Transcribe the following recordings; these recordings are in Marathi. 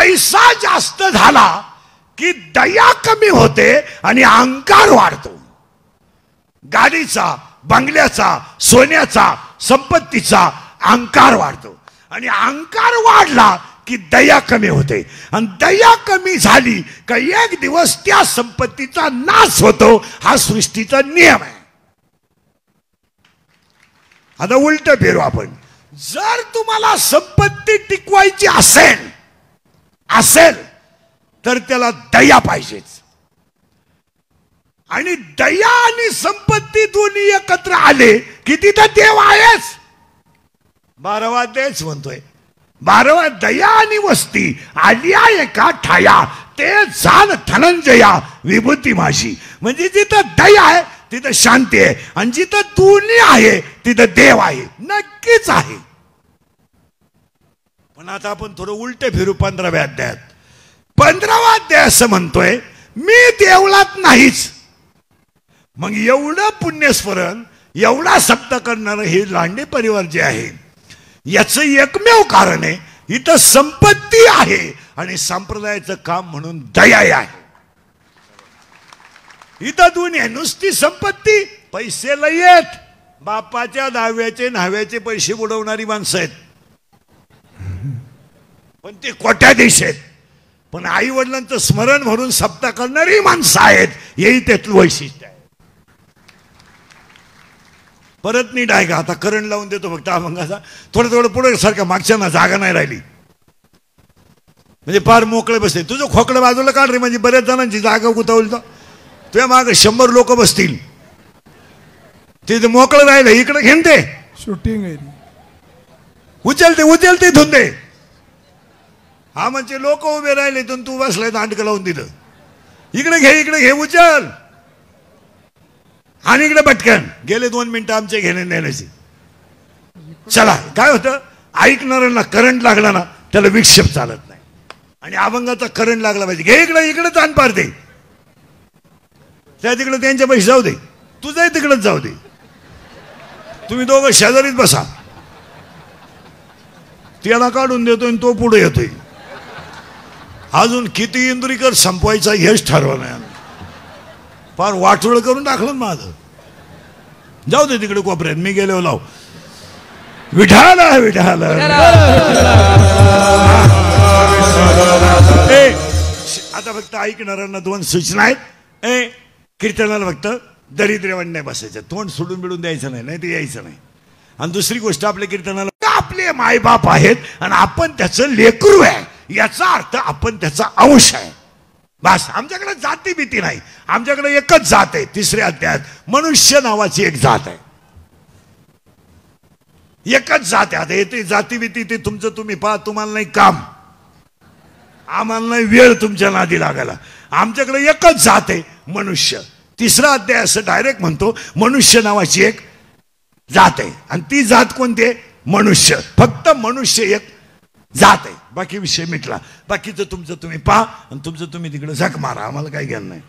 पैसा जास्त झाला की दया कमी होते आणि अहंकार वाढतो. गाडीचा, बंगल्याचा, सोन्याचा, संपत्तीचा अहंकार वाढतो आणि अहंकार वाढला की दया कमी होते आणि दया कमी झाली का एक दिवस त्या संपत्तीचा नाश होतो. हा सृष्टीचा नियम आहे. आता उलट फिरू आपण. जर तुम्हाला संपत्ती टिकवायची असेल तर त्याला दया पाहिजेच. आणि दया आणि संपत्ती दोन्ही एकत्र आले की तिथं देव आहेच. 12वा अध्यायच म्हणतोय, 12वा दया आणि वस्ती आलिया एका ठाया ते जाण धनंजया विभूती माझी. म्हणजे जिथं दया आहे तिथं शांती आहे आणि जिथं दोन्ही आहे तिथं देव आहे. नक्कीच आहे. पण आता आपण थोडं उलट फिरू 15व्या अध्यायात. 15वा अध्याय असं म्हणतोय मी देवळात नाहीच. मग एवढं पुण्यस्मरण, एवढा सप्त करणारं हे लांडे परिवार जे आहे याचं एकमेव कारण आहे इथं संपत्ती आहे आणि संप्रदायाचं काम म्हणून दया आहे. इथं दोन्ही आहे. नुसती संपत्ती, पैसे लय आहेत. बापाच्या दहाव्याचे न्हाव्याचे पैसे बुडवणारी माणसं आहेत पण ते कोट्याधीश आहेत. पण आई वडिलांचं स्मरण म्हणून सप्ताह करणारी माणसं आहेत. हेही त्यातलं वैशिष्ट्य आहे. परत नीट आहे का. आता करंट लावून देतो फक्त अभंगाचा. थोडं पुढे सारखं मागच्या ना जागा नाही राहिली म्हणजे फार मोकळे बसते. तुझं खोकडं बाजूला काढ रे. म्हणजे बऱ्याच जणांची जागा गुतावली तर तुझ्या मागे 100 लोक बसतील. ते मोकळं राहिलं इकडे घेऊन दे. शूटिंग आहे. उचलते धुंदे. हा म्हणजे लोक उभे राहिले तर तू बसलाय दांडकं लावून दिलं. इकडे घे उचल आणि इकडे पटकन. गेले 2 मिनिटं आमचे घेणे नेण्याचे. चला काय होतं ऐकणाऱ्यांना करंट लागला ना त्याला विक्षेप चालत नाही. आणि अभंगाचा करंट लागला पाहिजे. घे इकडे ताण पाडते. त्या तिकडे त्यांच्या पैसे जाऊ दे. तुझंही तिकडेच जाऊ दे. तुम्ही दोघं शेजारीच बसा. त्याला काढून देतोय तो पुढे येतोय. अजून किती इंद्रिकर संपवायचा हेच ठरवलं नाही. फार वाटोळ करून टाकलं माझं. जाऊ दे तिकडे कोपऱ्यात. मी गेलो लाव विठाला. आता फक्त ऐकणाऱ्यांना 2 सूचना आहेत. कीर्तनाला फक्त दरिद्र्यवान नाही बसायचं. तोंड सोडून बिडून द्यायचं नाही, नाही ते यायचं नाही. आणि दुसरी गोष्ट आपल्या कीर्तनाला आपले मायबाप आहेत आणि आपण त्याचं लेकरू आहे याचा अर्थ आपण त्याचा अंश आहे. बस. आमच्याकडे जाती भीती नाही. आमच्याकडे एकच जात आहे. 3ऱ्या अध्यायात मनुष्य नावाची एक जात आहे. एकच जात आहे. येते जाती भीती ते तुमचं तुम्ही पहा. तुम्हाला नाही काम, आम्हाला नाही वेळ तुमच्या नादी लागायला. आमच्याकडे एकच जात आहे मनुष्य. 3रा अध्याय असं डायरेक्ट म्हणतो मनुष्य नावाची एक जात आहे. आणि ती जात कोणती आहे? मनुष्य. फक्त मनुष्य एक जात आहे. बाकी विषय मिटला. बाकीचं तुमचं तुम्ही पहा आणि तुमचं तुम्ही तिकडे झक मारा. आम्हाला काही ज्ञान नाही.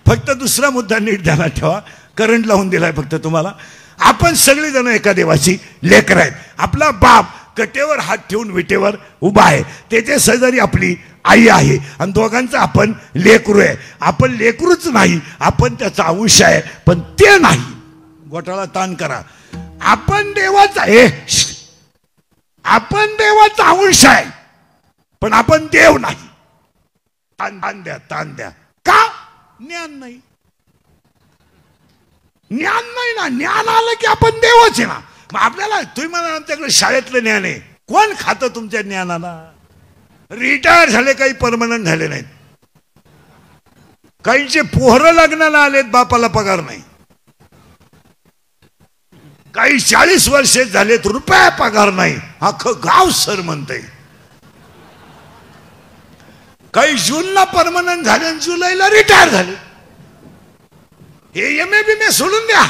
फक्त दुसरा मुद्दा नीट ध्यानात ठेवा. करंट लावून दिलाय फक्त तुम्हाला. आपण सगळेजण एका देवाची लेकरं आहेत. आपला बाप कटेवर हात ठेवून विटेवर उभा आहे. त्याच्या शेजारी आपली आई आहे आणि दोघांचं आपण लेकरू आहे. आपण लेकरूच नाही, आपण त्याचा अंश आहे. पण ते नाही. गोटाळा ताण करा. आपण देवाचा आहे, आपण देवाचा अंश आहे पण आपण देव नाही. ताण द्या. का? ज्ञान नाही. ज्ञान नाही ना. ज्ञान आलं की आपण देवच आहे ना. मग आपल्याला तुम्ही म्हणा आमच्याकडे शाळेतलं ज्ञान आहे. कोण खातं तुमच्या ज्ञानाला? रिटायर झाले, काही परमनंट झाले नाहीत. काहींचे पोहरं लग्नाला आलेत, बापाला पगार नाही. काही 40 वर्षे झालेत, रुपया पगार नाही. अख्खं गाव सर म्हणतंय. काही जूनला परमनंट झाले आणि जुलैला रिटायर झाले. हे MA सोडून द्या.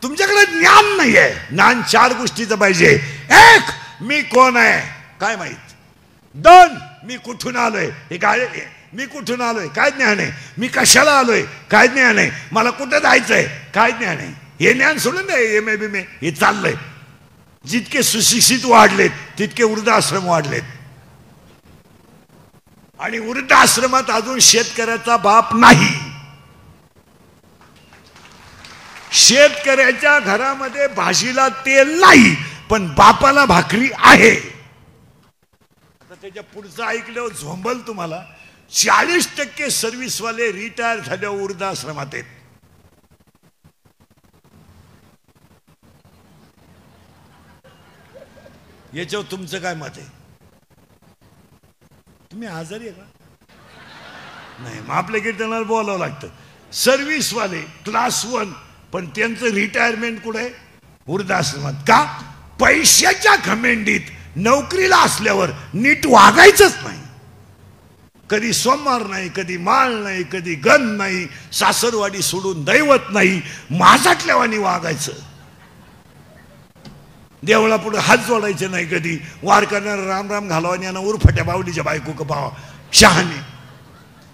तुमच्याकडे ज्ञान नाहीये. ज्ञान 4 गोष्टीचं पाहिजे. 1 मी कोण आहे काय माहित. 2 मी कुठून आलोय हे काय, मी कुठून आलोय काय ज्ञान आहे. मी कशाला आलोय काय ज्ञान आहे. मला कुठे जायचंय काय ज्ञान आहे. हे ज्ञान सोडून द्या. MA हे चाललंय. जितके सुशिक्षित वाढलेत तितके वृद्धाश्रम वाढलेत. आणि वृद्धाश्रमात अजून शेतकऱ्याचा बाप नाही. शेतकऱ्याच्या घरामध्ये भाजीला तेल नाही, पण बापाला भाकरी आहे. आता त्याच्या पुढचं ऐकल्यावर झोंबल तुम्हाला. 40% सर्व्हिसवाले रिटायर झाल्यावर वृद्धाश्रमात आहेत. याच्यावर तुमचं काय मत आहे? तुम्ही आजारी आहे का? नाही, मग आपल्या कीर्तनाला बोलावं लागतं. सर्व्हिसवाले क्लास 1, पण त्यांचं रिटायरमेंट कुठे आहे? वृद्धाश्रमात. का? पैशाच्या घमेंडीत नोकरीला असल्यावर नीट वागायचंच नाही. कधी सोमवार नाही, कधी माळ नाही, कधी गण नाही, सासरवाडी सोडून दैवत नाही, माझाटल्यावानी वागायचं. देवळा पुढे हात जोडायचे नाही, कधी वार करणारा राम राम घालवानी यांना उरफट्या बावडीच्या बायको का भावा शहाणे.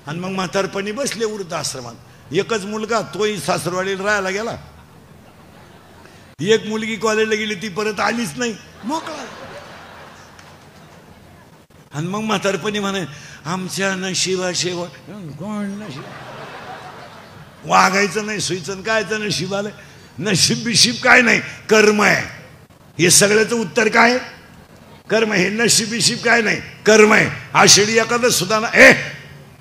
आणि मग म्हातारपणी बसले वृद्धाश्रमात. एकच मुलगा, तोही सासरवाडीला राहायला गेला. एक मुलगी कॉलेजला गेली, ती परत आलीच नाही, मोकळा. आणि मग म्हातारपणी म्हणे आमच्या नशिबाशिवाय कोण नशीब. वागायचं नाही, सुईचं कायचं नशीब आलं. नशीब बिशीब काय नाही, कर्म आहे. हे सगळ्याचं उत्तर काय? कर्म. हे नशीब बिशीब काय नाही, कर्म आहे. आषाढी एकादश सुद्धा ना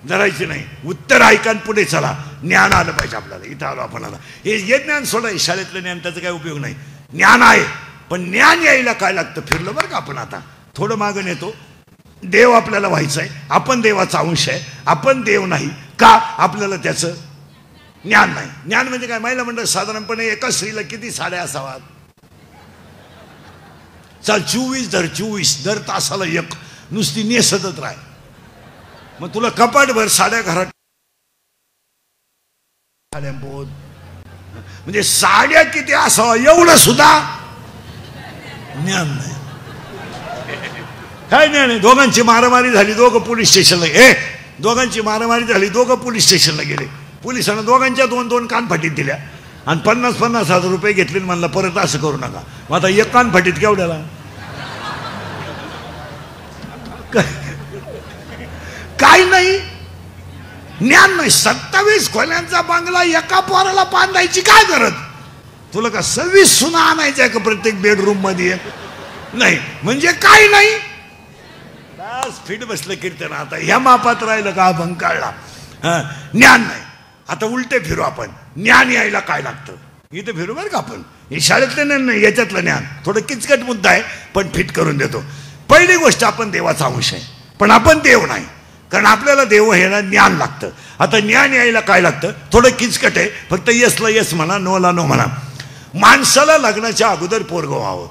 धरायची नाही. उत्तर ऐका पुढे चला. ज्ञान आलं पाहिजे आपल्याला. इथं आलो आपण. आला हे ज्ञान सोडाय, शाळेतलं ज्ञान त्याचा काय उपयोग नाही. ज्ञान आहे, पण ज्ञान यायला काय लागतं? फिरलं बरं का आपण. आता थोडं मागं येतो. देव आपल्याला व्हायचं आहे, आपण देवाचा अंश आहे, आपण देव नाही का? आपल्याला त्याचं ज्ञान नाही. ज्ञान म्हणजे काय? महिला मंडळ साधारणपणे एका स्त्रीला किती साड्या असाव्यात? चल 24 धर, 24 दर तासाला एक. नुसती नेसतच राह. मग तुला कपाटभर साड्या घरात. म्हणजे साड्या किती असावा एवढं सुद्धा ज्ञान नाही. काय ज्ञान आहे? दोघांची मारामारी झाली, दोघं पोलीस स्टेशनला. दोघांची मारामारी झाली, दोघं पोलीस स्टेशनला गेले. पोलिसांना दोघांच्या 2-2 कानफाटीत दिल्या आणि 50,000 रुपये घेतले. म्हणलं परत असं करू नका. मग आता एक कानफाटीत केवढ्याला? काय नाही, ज्ञान नाही. 27 खोल्यांचा बंगला एका पोराला बांधायची काय गरज? तुला का 26 सुना आणायच्या का प्रत्येक बेडरूम मध्ये? नाही म्हणजे काय नाही. फिट बसलं कीर्तन. आता ह्या मापात राहिलं का अभंग काढला. ज्ञान नाही. आता उलटे फिरू आपण. ज्ञान यायला काय लागतं? इथे फिरू बरं का आपण. हे शाळेतलं ज्ञान नाही, याच्यातलं ज्ञान. थोडं किचकट मुद्दा आहे, पण फिट करून देतो. पहिली गोष्ट, आपण देवाचा अंश आहे, पण आपण देव नाही. कारण आपल्याला देव ह्याला ज्ञान लागतं. आता ज्ञान यायला काय लागतं? थोडं किचकट आहे. फक्त येसला येस म्हणा, नोला नो म्हणा. माणसाला लग्नाच्या अगोदर पोरगं व्हावं.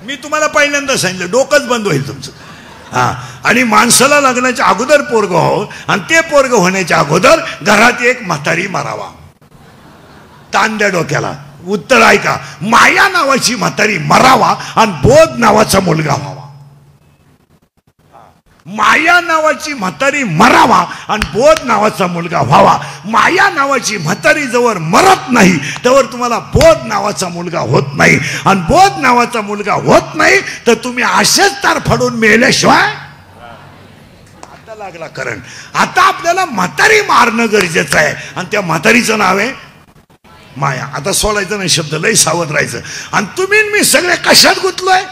मी तुम्हाला पहिल्यांदा सांगितलं, डोकंच बंद होईल तुमचं. आणि माणसाला लग्नाच्या अगोदर पोरगं व्हावं. आणि ते पोरगं होण्याच्या अगोदर घरात एक म्हातारी मारावा. ताण द्या डोक्याला. उत्तर ऐका. माया नावाची म्हातारी मरावा आणि बोध नावाचा मुलगा व्हावा. माया नावाची म्हातारी मरावा आणि बोध नावाचा मुलगा व्हावा. माया नावाची म्हातारी जवळ मरत नाही त्यावर तुम्हाला बोध नावाचा मुलगा होत नाही. आणि बोध नावाचा मुलगा होत नाही तर तुम्ही असेच तार फाडून मेल्याशिवाय. आता लागला करंट. आता आपल्याला म्हातारी मारणं गरजेचं आहे. आणि त्या म्हातारीचं नाव आहे माया. आता सोडायचं नाही शब्द, लय सावध राहायचं. आणि तुम्ही मी सगळे कशात गुंतलोय?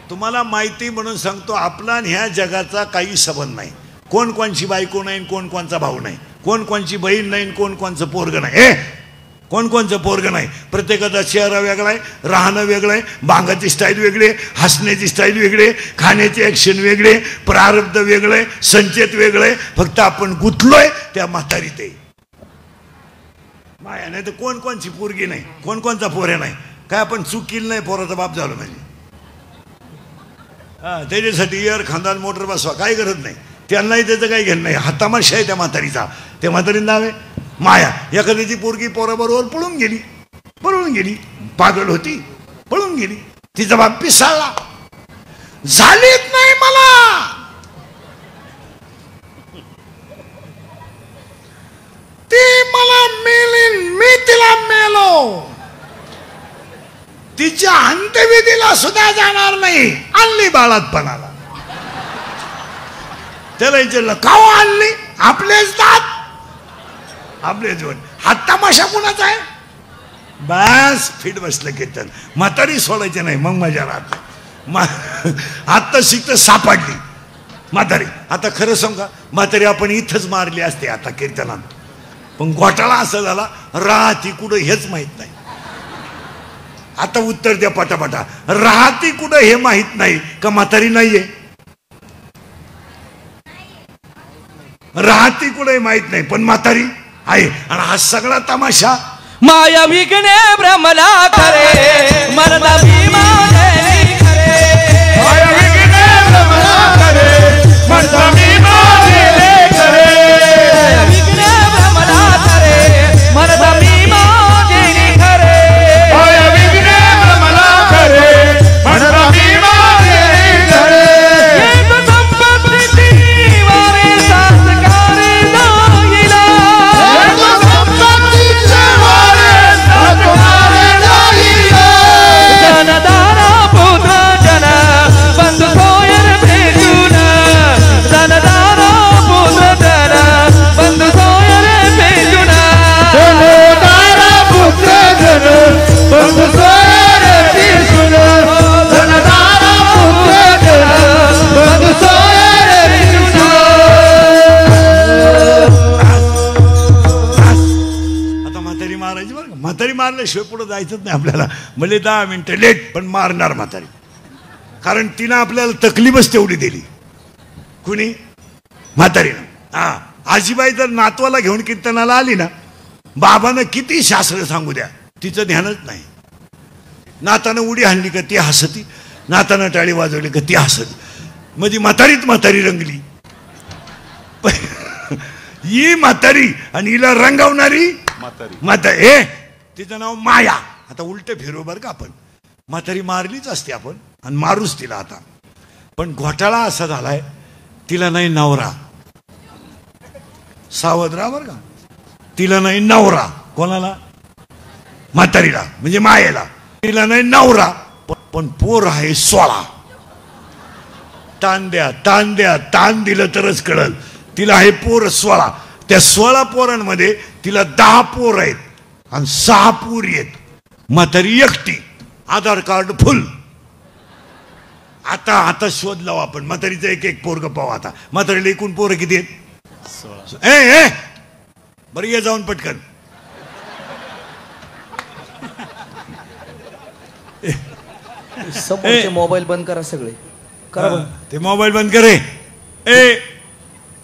तुम्हाला माहिती म्हणून सांगतो, आपला आणि ह्या जगाचा काही संबंध नाही. कोण कोणची बायको नाही, कोण कोणचा भाऊ नाही, कोण कोणची बहीण नाही, कोण कोणचं पोरग नाही. कोण कोणचं पोरग नाही. प्रत्येकाचा चेहरा वेगळा आहे, राहणं वेगळं आहे, बांगाची स्टाईल वेगळी आहे, हसण्याची स्टाईल वेगळी आहे, खाण्याचे ऍक्शन वेगळे, प्रारब्ध वेगळं आहे, संचेत वेगळं आहे. फक्त आपण गुंतलोय त्या म्हातारीत आहे माया. नाही तर कोण कोणची पोरगी नाही, कोण कोणचा पोऱ्या नाही. काय आपण चूक केली नाही, पोराचा बाप झालो म्हणजे. त्याच्यासाठी एअर खानदान मोटर बसवा, काही गरज नाही. त्यांनाही त्याचं काही घेणं नाही. हा तमाशा आहे त्या म्हातारीचा. त्या म्हातारीचं नाव आहे माया. एखाद्याची पोरगी पोराबरोबर पळून गेली, पागल होती, पळून गेली. तिचा बाप पिसाळला. झालीच नाही मला. ती मला मेली, मी तिला मेलो. तिच्या अंत्यविधीला सुद्धा जाणार नाही. आणली बाळातपणाला. त्याला विचारलं का आणली, आपलेच दात आपले जोड, हा तमाशा कुणाचा आहे. बस फिट बसलं कीर्तन. म्हातारी सोडायचे नाही, मग मजा राहत. आता शिकत सापडली म्हातारी. आता खरं सांगा, म्हातारी आपण इथंच मारली असते आता कीर्तनात, पण घोटाळा असा झाला राहती कुठं हेच माहित नाही. आता उत्तर द्या पटापटा, राहती कुठं हे माहित नाही का म्हातारी नाहीये. राहती कुठे माहित नाही पण म्हातारी आहे. आणि हा सगळा तमाशा माया विघ्ने भ्रमला करे मरदा भीमा देवी करे. माया विघ्ने भ्रमला करे मरदा भीमा देवी करे. माया विघ्ने भ्रमला करे मरदा भीमा देवी करे. माया विघ्ने भ्रमला करे मरदा भीमा देवी करे. एक संपत्तीची वारे संस्कारी नाहीला. एक संपत्तीचे वारे संस्कारी नाहीला. जनदारा पुत्र जन बंधु सोयर भेटून. जनदारा पुत्र जन बंधु सोयर भेटून. जनदारा पुत्र जन बंधु सोयर भेटून. जनदारा पुत्र जन बंधु सोयर भेटून. आता म्हातारी मारायची बरं का. म्हातारी मारल्याशिवाय पुढे जायचंच नाही आपल्याला. म्हणजे 10 मिनिटं लेट पण मारणार म्हातारी. कारण तिनं आपल्याला तकलीफच तेवढी दिली. कुणी? म्हातारीनं. हा, आजीबाई जर नातवाला घेऊन कीर्तनाला आली ना, बाबानं किती शास्त्र सांगू द्या तिचं ध्यानच नाही. नातानं उडी हाणली का ती हसती, नातानं टाळी वाजवली का ती हसती. म्हणजे म्हातारी रंगली. ही म्हातारी आणि हिला रंगवणारी म्हातारी. हे तिचं नाव माया. आता उलट फिरू बरं का आपण. म्हातारी मारलीच असते आपण आणि मारूच तिला आता. पण घोटाळा असा झालाय, तिला नाही नवरा. सावध राहा बरं का. तिला नाही नवरा. कोणाला? म्हातारीला म्हणजे मायेला. तिला नाही नवरा पण पोर आहे 16. ताण द्या ताण द्या, ताण दिलं तरच कळल. तिला आहे पोर 16. त्या 16 पोरांमध्ये तिला 10 पोर आहेत आणि 6 पोरी आहेत. म्हातारी एकटी, आधार कार्ड फुल. आता शोध लावू आपण म्हातारीचं एक पोरग पाहू. आता म्हातारीला एकूण पोरं किती आहेत? 16. बरं ये जाऊन पटकन. समोरचे मोबाईल बंद करा सगळे. करा बंद. ते मोबाईल बंद करे.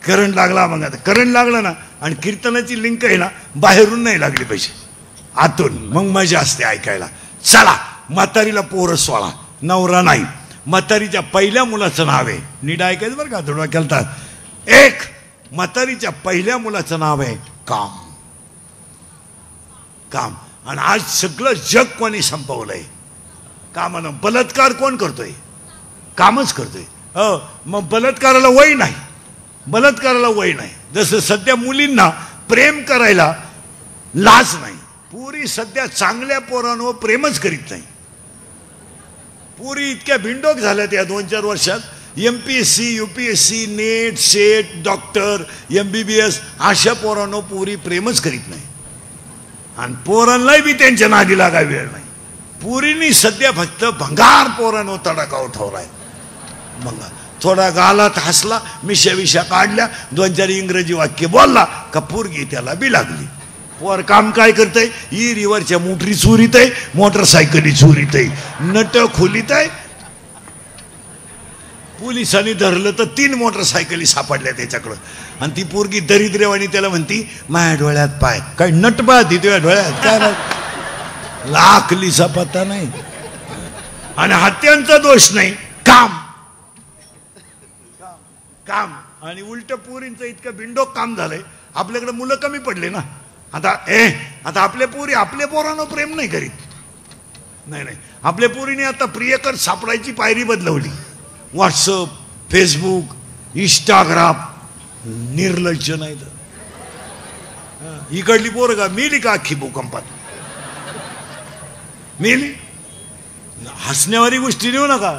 करंट लागला. मग आता करंट लागला ना आणि कीर्तनाची लिंक आहे ना बाहेरून नाही लागली पाहिजे, आतून. मग मजा असते ऐकायला. चला, म्हातारीला पोरं 16, नवरा नाही. म्हातारीच्या पहिल्या मुलाचं नाव आहे, नीट ऐकायचं बरं का, थोडा केलतात. एक म्हातारीच्या पहिल्या मुलाचं नाव आहे काम. काम. आणि आज सगळं जग कोणी संपवलंय कामानं. बलात्कार कोण करतोय? कामच करतोय. मग बलात्काराला वय नाही. बलात्काराला वय नाही. जसं सध्या मुलींना प्रेम करायला लाज नाही. पुरी सध्या चांगल्या पोरांवर प्रेमच करीत नाही. पुरी इतक्या भिंडोक झाल्या त्या 2-4 वर्षात. MPSC, UPSC, net, set, doctor, MBBS अशा पोरांवर पुरी प्रेमच करीत नाही. आणि पोरांनाही बी त्यांच्या नादी लागाय वेळ नाही. पुरीनी सध्या फक्त भंगार पोरांवर तडाखा उठवलाय. भंगार. थोडा गालात हसला, मिशा काढल्या, 2-4 इंग्रजी वाक्य बोलला का पोरगी त्याला बी लागली. पोर काम काय करतय? ई रिव्हरच्या मोटरी चोरीत आहे, मोटरसायकली चोरीत आहे, नट खोलीत आहे. पोलिसांनी धरलं तर 3 मोटरसायकली सापडल्या त्याच्याकडं. आणि ती पोरगी दरिद्रेवाणी त्याला म्हणती माझ्या डोळ्यात पाय. काय नट पाहती तुझ्या डोळ्यात? काय लाखलीचा पत्ता नाही. आणि हत्यांचा दोष नाही, काम. काम. आणि उलट पोरींचं इतकं बिंडोक काम झालंय. आपल्याकडे मुलं कमी पडले ना आता आपल्या पोरी आपल्या पोरांवर प्रेम नाही करीत. नाही. आपल्या पोरीने आता प्रियकर सापडायची पायरी बदलवली. WhatsApp, Facebook, Instagram. निर्लज्ज नाही तर. इकडली पोरं का मेली का अख्खी भूकंपात? मेली. हसण्यावारी गोष्टी देऊ नका.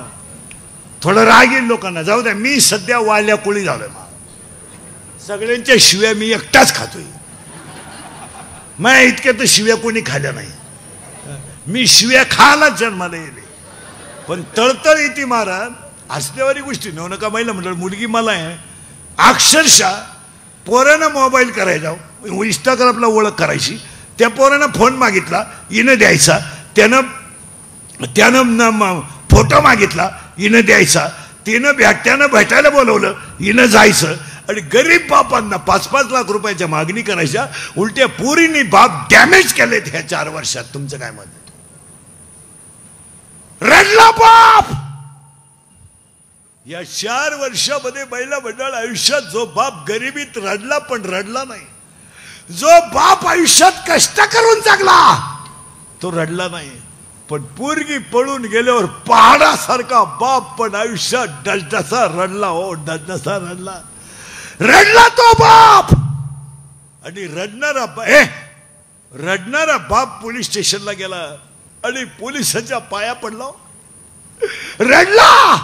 थोडं राग येईल लोकांना. जाऊ द्या. मी सध्या वाल्या कोळी झालोय. सगळ्यांच्या शिव्या मी एकटाच खातोय. मग इतक्या तर शिव्या कोणी खाल्या नाही. मी शिव्या खायला जन्माला येले, पण तळतळ येते महाराज. हसण्यावारी गोष्टी नेऊ नका. महिला म्हटलं मुलगी मला आहे अक्षरशः पोरानं मोबाईल करायचा, इंस्टाग्रामला ओळख करायची. त्या पोरानं फोन मागितला, हिनं द्यायचा. त्यानं फोटो मागितला, हिनं द्यायचा. त्यानं भेटायला बोलवलं, हिनं जायचं. आणि गरीब बापांना 5-5 लाख रुपयाच्या मागणी करायच्या. उलट्या पोरींनी बाप डॅमेज केलेत ह्या 4 वर्षात. तुमचं काय मत? रडला बाप. या 4 वर्षामध्ये महिला मंडळ आयुष्यात जो बाप गरिबीत रडला पण रडला नाही, जो बाप आयुष्यात कष्ट करून जगला तो रडला नाही. पण पोरगी पळून गेल्यावर पहाडासारखा बाप पण आयुष्यात डसडसा रडला. हो, डसडसा रडला. रडला तो बाप. आणि रडणारा बाप पोलीस स्टेशनला गेला आणि पोलिसांच्या पाया पडला. रडला,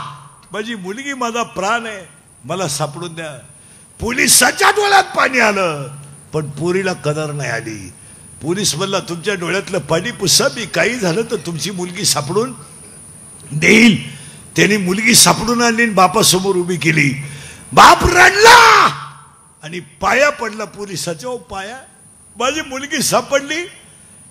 माझी मुलगी माझा प्राण आहे, मला सापडून द्या. पोलिसाच्या डोळ्यात पाणी आलं, पण पोरीला कदर नाही आली. पोलीस म्हणला तुमच्या डोळ्यातलं पाणी पुसा, मी काही झालं तर तुमची मुलगी सापडून देईल. त्यांनी मुलगी सापडून आणली, बापासमोर उभी केली. बाप रडला आणि पाया पडला पोलिसाच्या. पाया, माझी मुलगी सापडली,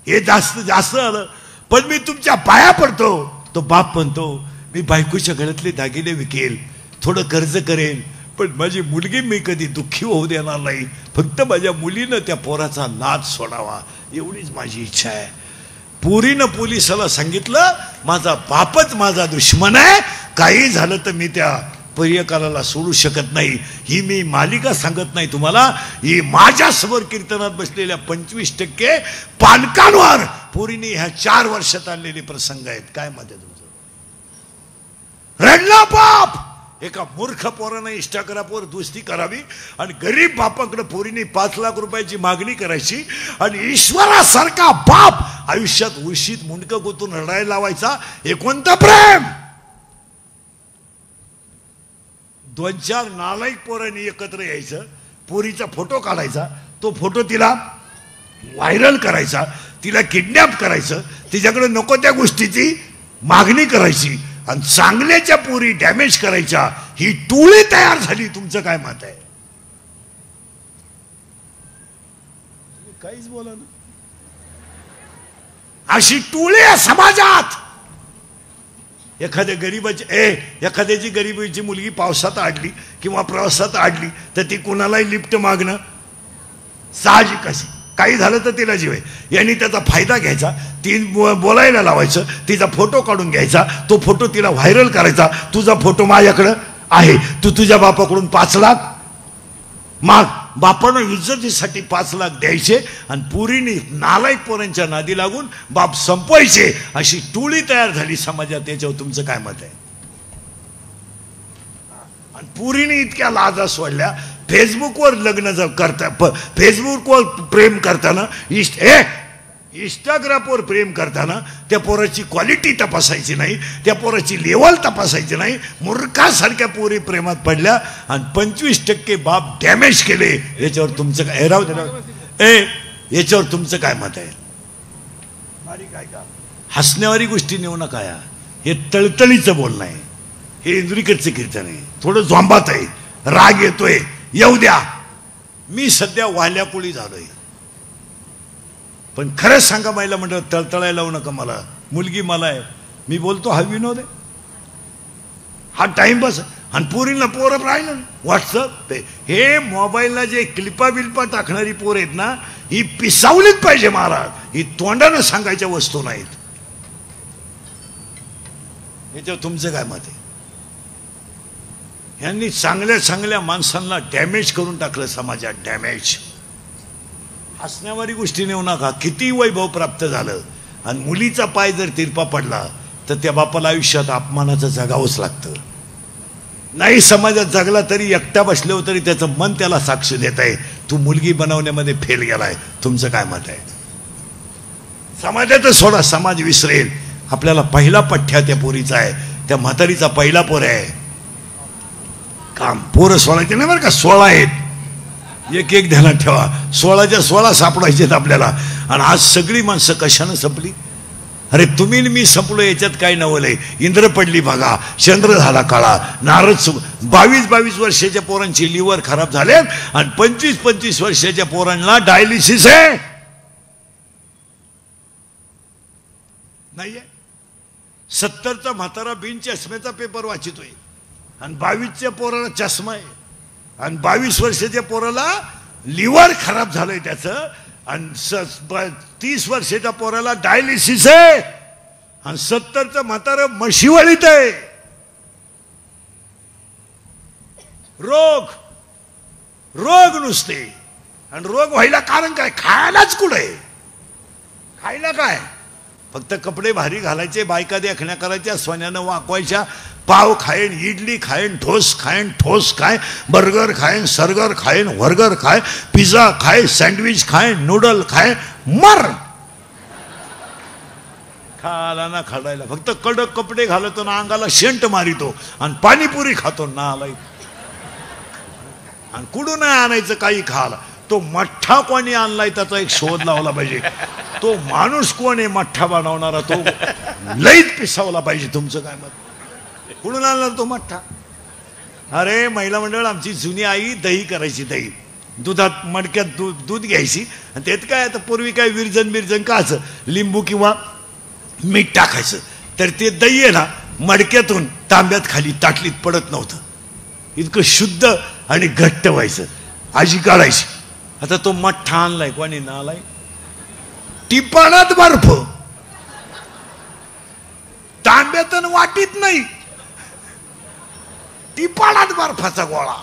हे जास्त आलं, पण मी तुमच्या पाया पडतो. तो बाप म्हणतो मी बायकोच्या गळ्यातले दागिने विकेल, थोडं कर्ज करेल, पण माझी मुलगी मी कधी दुःखी होऊ देणार नाही. फक्त माझ्या मुलीनं त्या पोराचा नाद सोडावा, एवढीच माझी इच्छा आहे. पोरीनं पोलिसाला सांगितलं माझा बापच माझा दुश्मन आहे, काही झालं तर मी त्या पर्यकाला सोडू शकत नाही. ही मी मालिका सांगत नाही तुम्हाला, ही माझ्या समोर कीर्तनात बसलेल्या 25% पालकांवर पोरीने ह्या 4 वर्षात आणलेले प्रसंग आहेत. काय मत आहे तुमचं? रडला बाप. एका मूर्ख पोरानं इंस्टाग्रामवर दोस्ती करावी आणि गरीब बापाकडे पोरीने 5 लाख रुपयाची मागणी करायची. आणि ईश्वरासारखा बाप आयुष्यात उशीत मुंडकं गोतून रडायला लावायचा. हे कोणतं प्रेम? 2-4 नालायक पोरांनी एकत्र यायचं, पोरीचा फोटो काढायचा, तो फोटो तिला व्हायरल करायचा, तिला किडनॅप करायचं, तिच्याकडे नको त्या गोष्टीची मागणी करायची आणि चांगल्याच्या पोरी डॅमेज करायच्या. ही टोळी तयार झाली. तुमचं काय मत आहे? काहीच बोला ना. अशी टोळी आहे समाजात. एखाद्याची गरीबाची मुलगी पावसात अडली किंवा प्रवासात अडली तर ती कुणालाही लिफ्ट मागणं साहजिक असे. काही झालं तर तिला जीव आहे. यांनी त्याचा फायदा घ्यायचा, ती बोलायला लावायचं, तिचा फोटो काढून घ्यायचा, तो फोटो तिला व्हायरल करायचा. तुझा फोटो माझ्याकडं आहे, तू तुझ्या बापाकडून 5 लाख माग. बापानं इज्जतीसाठी 5 लाख द्यायचे आणि पोरीने नालायक पोरांच्या नादी लागून बाप संपवायचे. अशी टोळी तयार झाली समाजात. याच्यावर तुमचं काय मत आहे? आणि पोरीने इतक्या लाजा सोडल्या. फेसबुकवर लग्न करता, फेसबुकवर प्रेम करताना, इंस्टाग्रामवर प्रेम करताना त्या पोराची क्वालिटी तपासायची नाही, त्या पोराची लेवल तपासायची नाही. मूर्खासारख्या पोरी प्रेमात पडल्या आणि 25% बाप डॅमेज केले. याच्यावर तुमचं काय? याच्यावर तुमचं काय मत आहे? काय का हसण्यावारी गोष्टी नेऊ नका. हे तळतळीचं बोलणं आहे, हे इंद्रिकडचं कीर्तन आहे. थोडं झोंबात आहे, राग येतोय, येऊ द्या. मी सध्या वाल्याकुळी झालोय, पण खरंच सांगा महिला मंडळ तळतळायला लावू नका. मला मुलगी मला आहे, मी बोलतो हा विनोद आहे, हा टाइमपास आहे. आणि पोरींना पोरं राहिलं व्हॉट्सअप, हे मोबाईलला जे क्लिपा बिल्पा टाकणारी पोर आहेत ना, ही पिसावलीच पाहिजे महाराज. ही तोंडानं सांगायच्या वस्तू नाहीत. याच्यावर तुमचं काय मत आहे? यांनी चांगल्या चांगल्या माणसांना डॅमेज करून टाकलं समाजात. डॅमेज. हसण्यावारी गोष्टी नेऊ नका. किती वैभव प्राप्त झालं आणि मुलीचा पाय जर तिरपा पडला तर त्या बापाला आयुष्यात अपमानाचं जगावंच लागतं. नाही समाजात जगला तरी एकटा बसल्यावर तरी त्याचं मन त्याला साक्ष देत आहे, तू मुलगी बनवण्यामध्ये फेल गेलाय. तुमचं काय मत आहे? समाजातच सोडा, समाज विसरेल. आपल्याला पहिला पठ्ठ्या त्या पोरीचा आहे, त्या म्हातारीचा पहिला पोर आहे. काम पोरं सोडायचे नाही बरं का, 16 आहेत. एक एक ध्यानात ठेवा. 16च्या 16 सापडायचेत आपल्याला. आणि आज सगळी माणसं कशानं संपली? अरे तुम्ही मी संपलो याच्यात काय नवलंय. इंद्र पडली बघा, चंद्र झाला काळा, नारद 22 वर्षाच्या पोरांची लिव्हर खराब झाले आणि 25 वर्षाच्या पोरांना डायलिसिस आहे नाहीये. 70चा म्हातारा बिन चष्मेचा पेपर वाचितोय आणि 22च्या पोराला चष्मा आहे आणि 22 वर्षाच्या पोराला लिव्हर खराब झालंय त्याचं आणि 30 वर्षाच्या पोराला डायलिसिस आहे आणि 70चं म्हातारं म्हशीवळीत आहे. रोग नुसते. आणि रोग व्हायला कारण काय? खायलाच कुठे? खायला काय? फक्त कपडे भारी घालायचे, बायका देखण्या करायच्या, सोन्यानं वाकवायच्या, पाव खायन, इडली खायन, ठोस खाय, बर्गर खायन, सर्गर खायन, वर्गर खाय, पिझ्झा खाय, सँडविच खाय, नूडल खाय, मर खाला ना खाडायला. फक्त कडक कपडे घालतो ना, अंगाला शेंट मारितो आणि पाणीपुरी खातो ना आलाय. आणि कुठून नाही आणायचं काही खाला. तो मठ्ठा कोणी आणलाय त्याचा एक शोध लावला पाहिजे. तो माणूस कोण आहे मठ्ठा बनवणारा? तो लईत पिसावला पाहिजे. तुमचं काय मत? कुठून आणणार तो मठ्ठा? अरे महिला मंडळ आमची जुनी आई दही करायची. दही दुधात मडक्यात दूध घ्यायची आणि त्यात काय आता पूर्वी काय विरजन काचं लिंबू किंवा मीठ टाकायचं. तर ते दही आहे ना मडक्यातून तांब्यात खाली ताटलीत पडत नव्हतं. इतकं शुद्ध आणि घट्ट व्हायचं. आजी काढायची. आता तो मठ्ठा आणलाय कोणी ना आलाय? टिपाणात बर्फ, तांब्यातून वाटीत नाही, टिपाणात बर्फाचा गोळा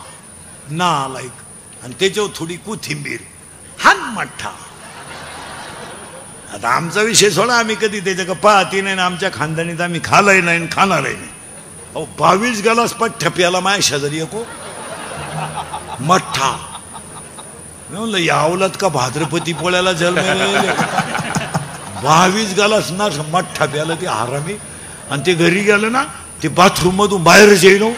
ना आलाय आणि त्याच्यावर थोडी कोथिंबीर, हान मठ्ठा. आता आमचा विषय सोडा, आम्ही कधी त्याच्या पाहती नाही, आमच्या खानदानीत आम्ही खालही नाही खाणारही नाही. अहो 22 गलास पठ्ठ्या प्याला माझ्या शेजारी एको मठ्ठा. म्हणलं यावलात का भाद्रपती पोळ्याला जन्म 22 गालाच ना मठ्ठा प्याला ते हरामी. आणि ते घरी गेलं ना ते बाथरूम मधून बाहेरच येईन.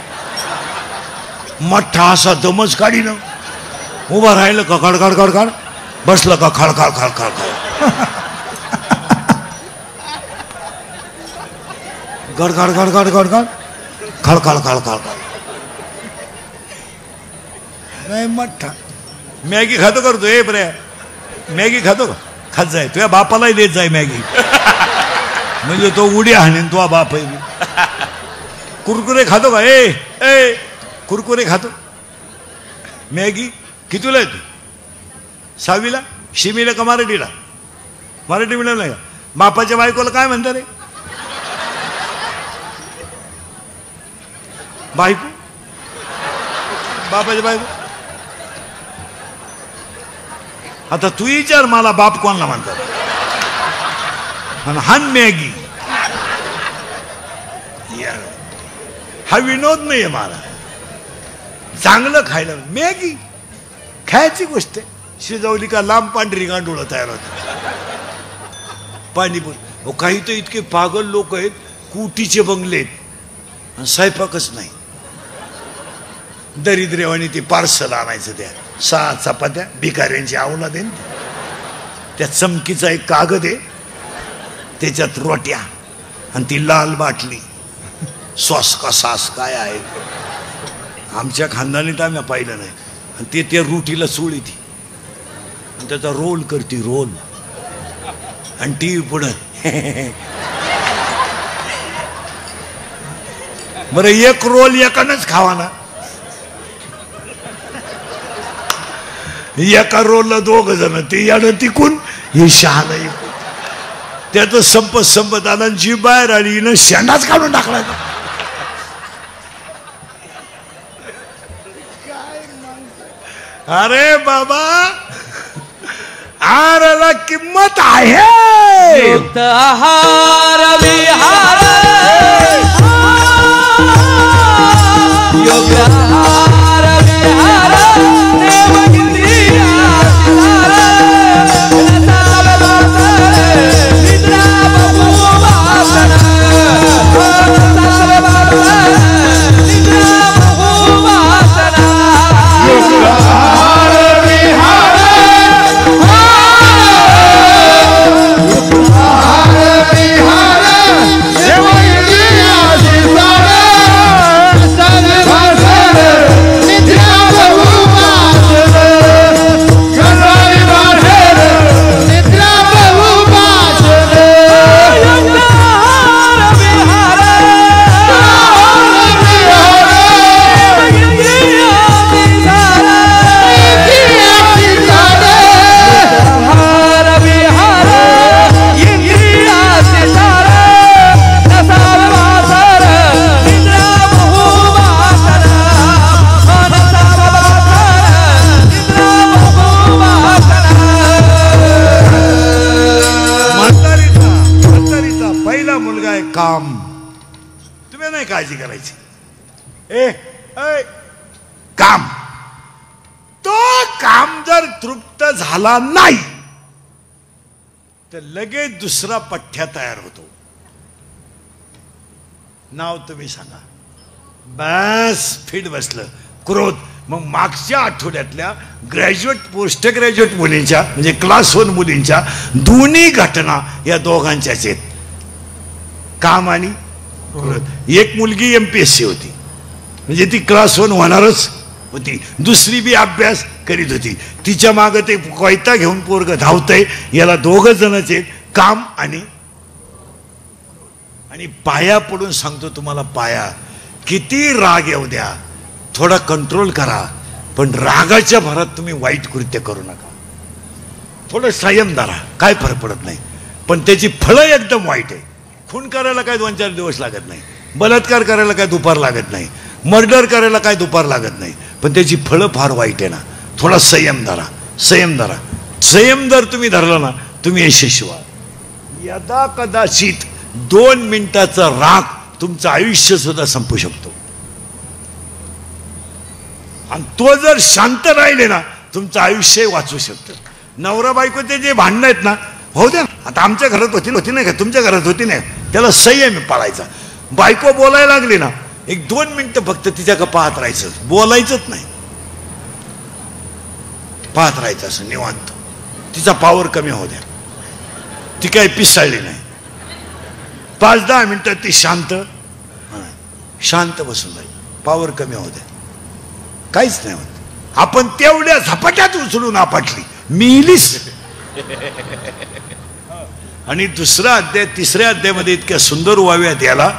मठ्ठा असा दमच काढी ना, उभा राहिलं का काढ, बसलं का खळ खळ नाही मठ्ठा. मॅगी खातो करतो ए बऱ्या, मॅगी खातो का? खात जाय, तुझ्या बापालाही देत जाय मॅगी. म्हणजे तो उड्या हाणीन तो बाप आहे. कुरकुरे खातो का? ए कुरकुरे खातो. मॅगी कितीला आहे तू? 6वीला? शिमीला का मराठीला? मराठी मिळालं नाही का? बापाच्या बायकोला काय म्हणतात रे? बायको? बापाच्या बायको? आता तू विचार मला बाप कोणाला म्हणतात? आणि हान मॅगी. हा विनोद नाहीये मला. चांगलं खायला मॅगी खायची गोष्ट आहे. शिजवली का लांब पांढरी गांडूळ तयार होत. पाणीपुरी. काही तर इतके पागल लोक आहेत, कुटीचे बंगले आहेत आणि स्वयंपाकच नाही. दरिद्रेवाणी ते पार्सल आणायचं. त्या 6 चपात्या भिकाऱ्यांची आवला देन, त्या चमकीचा एक कागद आहे, त्याच्यात रोट्या आणि ती लाल बाटली. सॉस का सास काय आहे आमच्या खानदानीत आम्ही पाहिलं नाही. आणि ते त्या रोटीला चोळी ती आणि त्याचा रोल करते, रोल. आणि टीव्ही पुढं. बरं एक रोल एकानंच खावा ना. एका रोलला 2 जण, ते यानं तिकून हे शहाणा इकून. त्याचं संपत आला जी बाहेर आली, हिनं शेंडाच काढून टाकला. अरे बाबा आहाराला किंमत आहे. युक्त आहार विहार, योग्य आहार विहार, आहार काम. तुम्ही नाही काळजी करायची. ए काम, तो काम जर तृप्त झाला नाही तर लगेच दुसरा पठ्ठ्या तयार होतो. नाव तुम्ही सांगा. बस फिट बसलं क्रोध. मग मागच्या आठवड्यातल्या ग्रॅज्युएट पोस्ट ग्रॅज्युएट मुलींच्या म्हणजे क्लास 1 मुलींच्या दोन्ही घटना या दोघांच्याच आहेत. काम आणि क्रोध. एक मुलगी MPSC होती म्हणजे ती क्लास 1 होणारच होती. दुसरी बी अभ्यास करीत होती. तिच्या मागं ते कोयता घेऊन पोरग धावतंय. याला दोघं जणच आहेत, काम आणि पाया पडून सांगतो तुम्हाला, पाया किती राग येऊ द्या, थोडा कंट्रोल करा, पण रागाच्या भरात तुम्ही वाईट कृत्य करू नका. थोडं संयम धरा, काय फरक पडत नाही. पण त्याची फळं एकदम वाईट आहे. खून करायला काय 2-4 दिवस लागत नाही, बलात्कार करायला काय दुपार लागत नाही, मर्डर करायला काय दुपार लागत नाही, पण त्याची फळं फार वाईट आहे ना. थोडा संयम धरा, संयम धरा. संयम जर तुम्ही धरला ना तुम्ही यशस्वी व्हाल. यदा कदाचित 2 मिनिटाचा राग तुमचं आयुष्य सुद्धा संपू शकतो. आणि तो जर शांत राहिले ना तुमचं आयुष्य वाचू शकतं. नवरा बायको ते जे भांडणं आहेत ना, हो द्या. आता आमच्या घरात होती नाही का, तुमच्या घरात होती नाही, त्याला संयम पाळायचा. बायको बोलायला लागली ना 1-2 मिनिटं फक्त तिच्याकडे पाहत राहायचं, बोलायचंच नाही, पाहत राहायचं असं निवांत. तिचा पावर कमी होऊ द्या, ती काही पिसाळली नाही. 5-10 मिनिटं ती शांत बसून राहील, पावर कमी होऊ द्या, काहीच नाही होत. आपण तेवढ्या झपाट्यात उचलून आपटली, मिलीच. आणि दुसरा अध्याय, तिसऱ्या अध्यायामध्ये इतक्या सुंदर व्हाव्यात याला.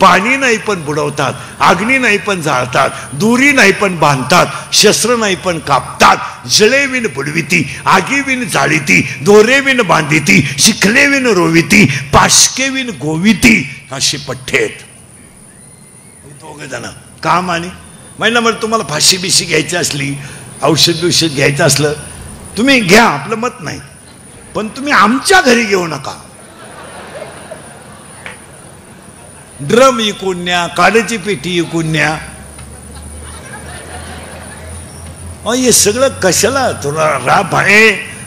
पाणी नाही पण बुडवतात, अग्नी नाही पण जाळतात, दुरी नाही पण बांधतात, शस्त्र नाही पण कापतात, जळे विण बुडविती, आगी विण जाळीती, दोरे विण बांधिती, शिखले विण रोविती, पाशके विण गोविती. अशी पठ्ठे आहेत. दोघे जण काम आणि महिना. म्हणजे तुम्हाला फाशी बिशी घ्यायची असली, औषध बिषध घ्यायचं असलं तुम्ही घ्या, आपलं मत नाही, पण तुम्ही आमच्या घरी घेऊ नका. ड्रम इकून न्या, काड्याची पेटी इकून न्या. हे सगळं कशाला? तुला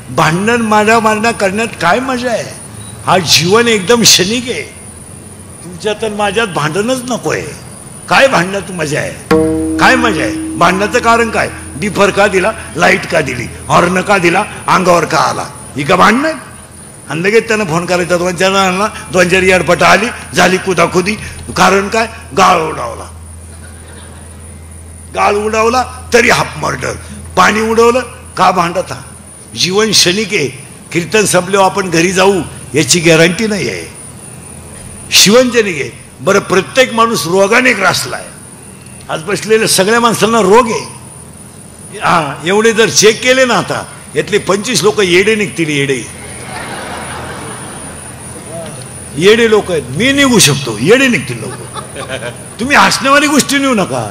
भांडण मारण्या करण्यात काय मजा आहे? हा जीवन एकदम क्षणिक आहे. तुमच्यात माझ्यात भांडणच नकोय. काय भांडण्यात मजा आहे? काय मजा आहे? भांडण्याचं कारण काय? डिफर का दिला, लाईट का दिली, हॉर्न का दिला, अंगावर का आला, ही का भांडण? आणि लगेच त्यानं फोन करायचा 2-4 जणांना, 2-4 एअरपट आली, झाली कुदाकुदी. कारण काय? गाळ उडवला तरी हाफ मर्डर. पाणी उडवलं का भांडता? जीवन क्षणिक आहे. कीर्तन संपल्यावर आपण घरी जाऊ याची गॅरंटी नाही आहे. शिवनजनिक आहे. बरं, प्रत्येक माणूस रोगाने ग्रासलाय. आज बसलेल्या सगळ्या माणसांना रोग आहे. एवढे जर चेक केले ना आता, यातले 25 लोक येडे निघतील. येडे लोक आहेत. मी निघू शकतो, येडे निघतील लोक. तुम्ही हसण्यावाली गोष्टी नेऊ नका.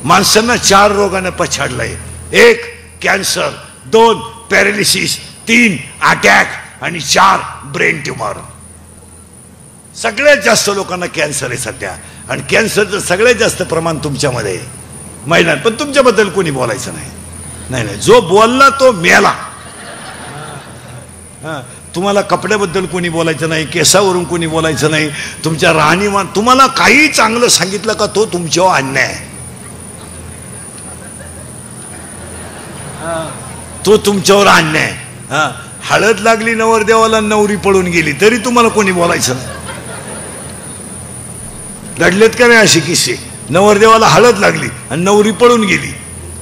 माणसांना 4 रोगाने पछाडलाय. 1 कॅन्सर, 2 पॅरालिसिस, 3 अटॅक आणि 4 ब्रेन ट्युमर. सगळ्यात जास्त लोकांना कॅन्सर आहे सध्या. आणि कॅन्सरचं सगळ्यात जास्त प्रमाण तुमच्यामध्ये आहे. महिलांना पण तुमच्याबद्दल कोणी बोलायचं नाही. नाही, जो बोलला तो मेला. तुम्हाला कपड्याबद्दल कोणी बोलायचं नाही, केसावरून कोणी बोलायचं नाही, तुमच्या राहणीमान. तुम्हाला काही चांगलं सांगितलं का तो तुमच्यावर अन्याय आहे. तो तुमच्यावर अन्याय. हळद लागली नवरदेवाला, नवरी पळून गेली, तरी तुम्हाला कोणी बोलायचं नाही. लढलेत का नाही अशी किस्से? नवरदेवाला हळद लागली आणि नवरी पळून गेली.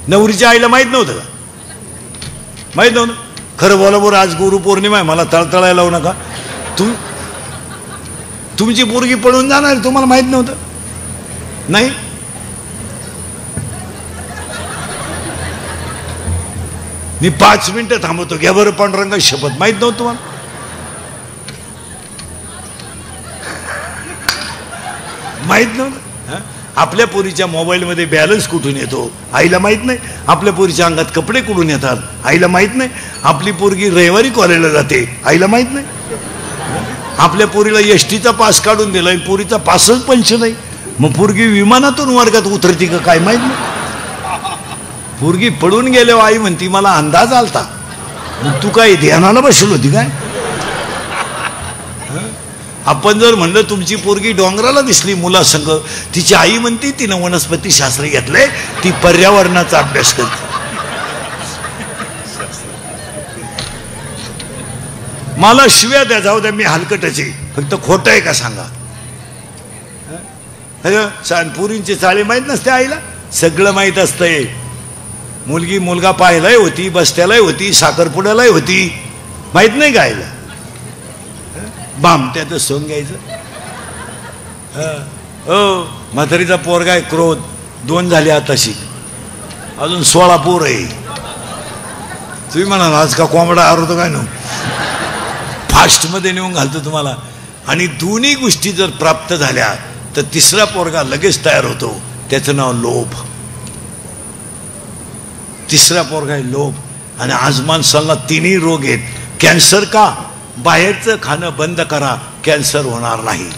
नवरीच्या आईला माहित नव्हतं का? माहित नव्हतं. खरं बोला बरं, आज गुरुपौर्णिमा आहे, मला तळतळायला लावू नका. तुमची पोरगी पळून जाणार, तुम्हाला माहित नव्हतं? नाही. मी 5 मिनिटं थांबवतो, घ्या बरं पांडुरंगा शपथ. माहित नव्हतं तुम्हाला? माहित नव्हतं. आपल्या पोरीच्या मोबाईलमध्ये बॅलन्स कुठून येतो आईला माहित नाही. आपल्या पोरीच्या अंगात कपडे कुठून येतात आईला माहित नाही. आपली पोरगी रविवारी कॉलेजला जाते आईला माहित नाही. आपल्या पोरीला एसटीचा पास काढून दिलाय, पोरीचा पासच पंच नाही. मग पोरगी विमानातून वर्गात उतरती का काय माहित नाही. पोरगी पडून गेल्यावर आई म्हणती मला अंदाज आलता. मग तू काय ध्यानाला बसली होती काय? आपण जर म्हणलं तुमची पोरगी डोंगराला दिसली मुलासंग, तिची आई म्हणती तिनं वनस्पती शास्त्र घेतलंय, ती पर्यावरणाचा अभ्यास करते. मला शिव्या द्या, जाऊ द्या, मी हलकटच आहे, फक्त खोटं आहे का सांगा. पुरींचे चाळे माहीत नसते आईला, सगळं माहीत असतंय. मुलगी मुलगा पाहायलाही होती, बस्त्यालाही होती, साखरपुड्यालाही होती, माहित नाही का आईला. बामट्याचं सोंग घ्यायचं. म्हातारीचा पोरगा आहे क्रोध, 2 झाले आताशी, अजून 16 पोर आहे. तुम्ही म्हणाल आज का कोंबडा आरवतो काय, फास्ट मध्ये नेऊन घालतो तुम्हाला. आणि दोन्ही गोष्टी जर प्राप्त झाल्या तर तिसरा पोरगा लगेच तयार होतो, त्याचं नाव लोभ. तिसरा पोरगा आहे लोभ. आणि आज माणसाला 3ही रोग आहेत. कॅन्सर का? बाहेरचं खाणं बंद करा, कॅन्सर होणार नाही.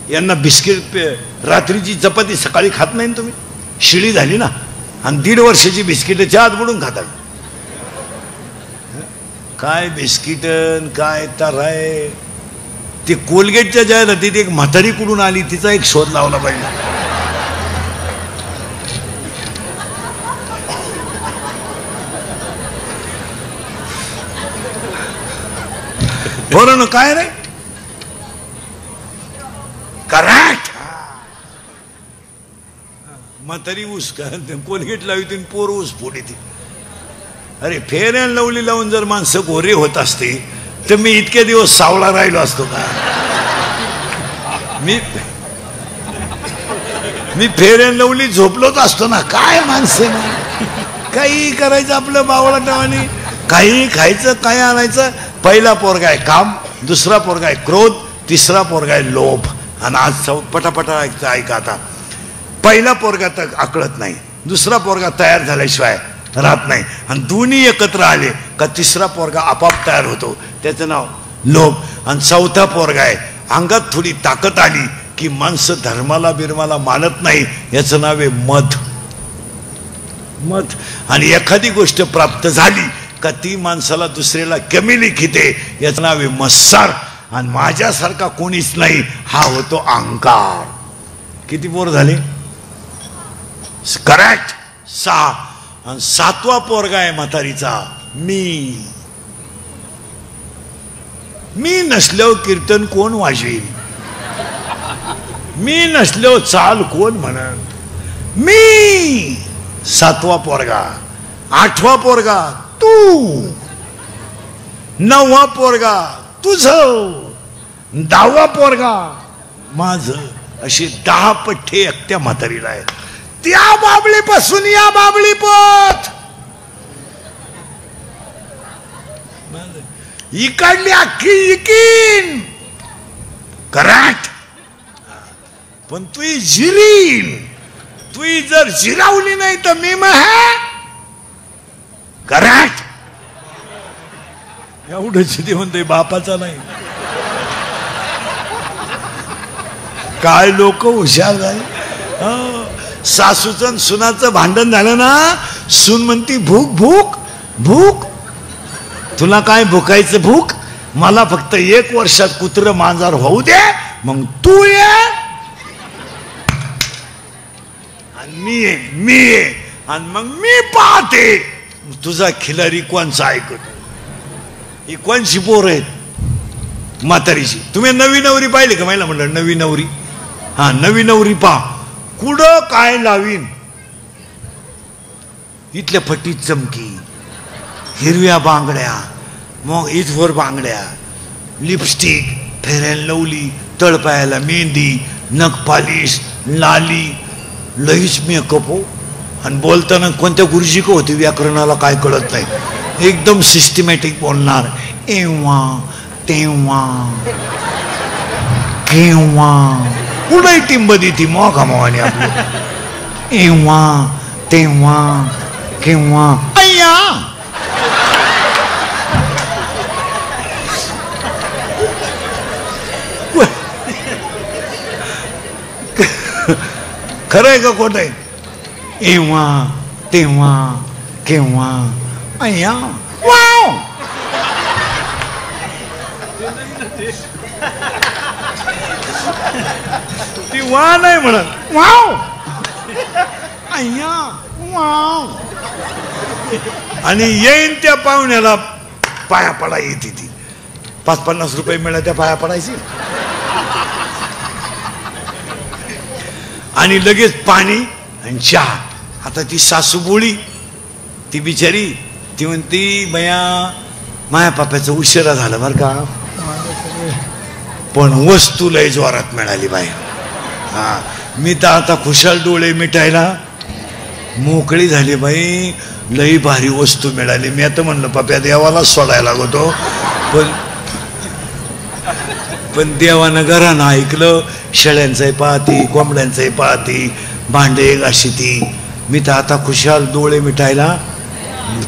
यांना बिस्किट, रात्रीची चपाती सकाळी खात नाही तुम्ही, शिळी झाली ना. आणि 1.5 वर्षाची बिस्किट चहात बुडून खातात. काय बिस्किट काय तर आहे. ते कोलगेटच्या जाहिरातीत एक म्हातारी कुठून आली, तिचा एक शोध लावला पाहिजे. बरं काय रे, करेक्ट. म्हातारी ऊस का कोलगेट लावी, पोर ऊस फोडी ती. अरे फेर अँड लवली लावून जर माणसं गोरे होत असते तर मी इतके दिवस सावळा राहिलो असतो का? मी फेर अँड लवली झोपलोच असतो ना. काय माणसं काही करायचं आपलं बावळाटावानी, काही खायचं, काय आणायचं. पहिला पोरगा आहे काम, दुसरा पोरगा आहे क्रोध, तिसरा पोरगा आहे लोभ. आणि आज पटापटा ऐका आता. पहिला पोरगा तर आकळत नाही, दुसरा पोरगा तयार झाल्याशिवाय राहत नाही, आणि दोन्ही एकत्र आले का तिसरा पोरगा आपाप तयार होतो, त्याचं नाव लोभ. आणि चौथा पोरगा आहे, अंगात थोडी ताकद आली की माणसं धर्माला बिर्माला मानत नाही, याचं नाव आहे मध. मध. आणि एखादी गोष्ट प्राप्त झाली का ती माणसाला दुसऱ्याला कमी लिखिते, याचं नाव आहे मत्सर. आणि माझ्यासारखा कोणीच नाही, हा होतो अहंकार. किती पोर झाले? करेक्ट, 6. आणि 7वा पोरगा आहे म्हातारीचा मी. मी नसल्यावर कीर्तन कोण वाजवेल, मी नसल्यावर चाल कोण म्हणन, मी. 7वा पोरगा. 8वा पोरगा तू. 9वा पोरगा तुझं. 10वा पोरगा माझं. असे 10 पठ्ठे एकट्या म्हातारीला आहेत. त्या बाबळीपासून या बाबळी पोत, इकडली अख्खी इकीन. करेक्ट. पण तू जिरीन, तू जर जिरावली नाही तर मी मग. करेक्ट. एवढंच ते म्हणतोय, बापाचा नाही. काय लोक हुशार झाले. सासूचं सुनाचं भांडण झालं ना, सून म्हणती भूक भूक भूक. तुला काय भुकायचं भूक, मला फक्त 1 वर्षात कुत्र मांजर होऊ दे, मग तू ये आणि मी ये, मी ये. आणि मग मी पाहते तुझा खिलारी कोणचा ऐकतो. ही कोणची पोर आहेत? म्हातारीची. तुम्ही नवी नवरी पाहिली का? मला म्हणलं नवी नवरी. हा, नवी नवरी पहा, कुठं काय लावीन. इथल्या फटीत चमकी, हिरव्या बांगड्या, मग इथवर बांगड्या, लिपस्टिक, फेअर अँड लवली, तळपायाला मेहंदी, नख पालिश, लाली, लईच मेकअप हो. आणि बोलताना कोणत्या गुरुजी का होते, व्याकरणाला काय कळत नाही, एकदम सिस्टमॅटिक बोलणार. एव्हा तेव्हा केव्हा, कुठे टिंब देती मोगा मोहाने आपलं. एव्हा तेव्हा केव्हा, अय्या खरंय का खोट आहे? एव्हा तेव्हा केव्हा अय्या वाव. ती वा नाही म्हणत, वाव अय्या वाव. आणि येईन त्या पाहुण्याला पाया पडा येते ती. 50-50 रुपये मिळाले त्या पाया पडायची. आणि लगेच पाणी आणि चहा. आता ती सासू बोळी, ती बिचारी, ती म्हणती बया माया पाप्याचं उशिरा झालं बरं का, पण वस्तू लय जोरात मिळाली बाई. हा मी तर आता खुशाल डोळे मिटायला मोकळी झाली बाई. लई भारी वस्तू मिळाली. मी आता म्हणलं पाप्या देवाला सोडायला लागतो, पण देवानं घरानं ऐकलं. शेळ्यांचंही पाहती, कोंबड्यांचंही पाहती, भांडे घाशी ती. मी तर आता खुशाल डोळे मिटायला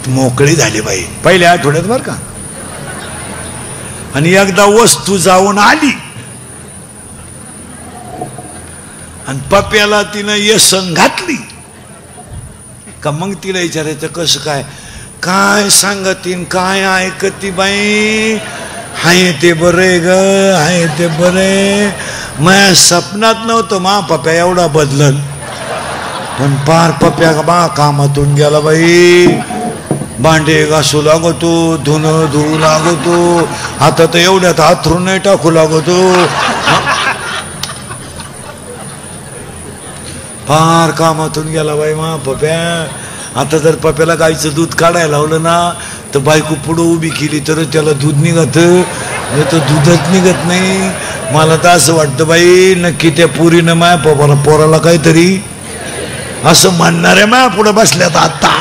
मोकळी झाली बाई पहिल्या आठवड्यात बरं का. आणि एकदा वस्तू जाऊन आली आणि पप्याला तिनं येसन घातली का मग तिला विचारायचं कसं काय, काय सांगतीन काय ऐकती बाई. हाय ते बरे ग, हाय ते बरे. माझ्या सपनात नव्हतं मा पप्या एवढा बदलल, पण पार पप्या बा कामातून गेला बाई. भांडे घासू लागतो, धुणं धुवू लागतो, आता तर एवढ्यात हातरून नाही टाकू लागतो. फार कामातून गेला बाई मा पप्या. आता जर पप्याला गाईचं दूध काढायला लावलं ना तर बायको पुढं उभी केली तर त्याला दूध निघत, नाही तर दूधच निघत नाही. मला तर असं वाटतं बाई नक्की त्या पुरीनं माया पोराला काहीतरी असं म्हणणाऱ्या माया पुढे बसल्यात आता.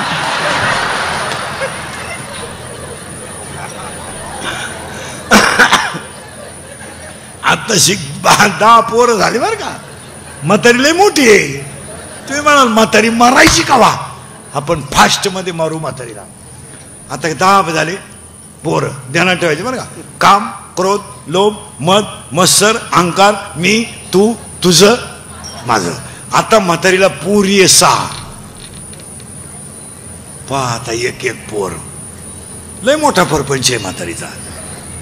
आता 10 पोरं झाली बरं का. म्हातारी लय मोठी आहे. तुम्ही म्हणाल म्हातारी मारायची का वा, आपण फास्ट मध्ये मारू म्हातारीला. आता 10 झाले पोरं, ध्यानात ठेवायचे बरं का. काम, क्रोध, लोभ, मद, मत्सर, अहंकार, मी, तू, तुझं, माझं. आता म्हातारीला पोरी आहे 6. पहा आता एक पोर. लय मोठा परपंच आहे म्हातारीचा.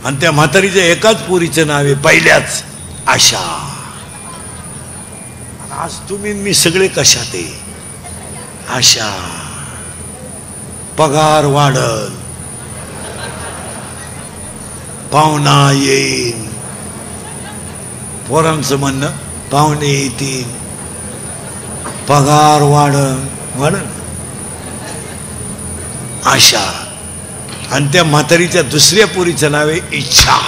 आणि त्या म्हातारीच्या एकाच पोरीचं नाव आहे पहिल्याच आशा. आज तुम्ही मी सगळे कशात आहे? आशा. पगार वाढल, पाहुणा येईल, पोरांचं म्हणणं पाहुणे येतील, पगार वाढल. आशा. आणि त्या म्हातारीच्या दुसऱ्या पोरीचं नाव आहे इच्छा.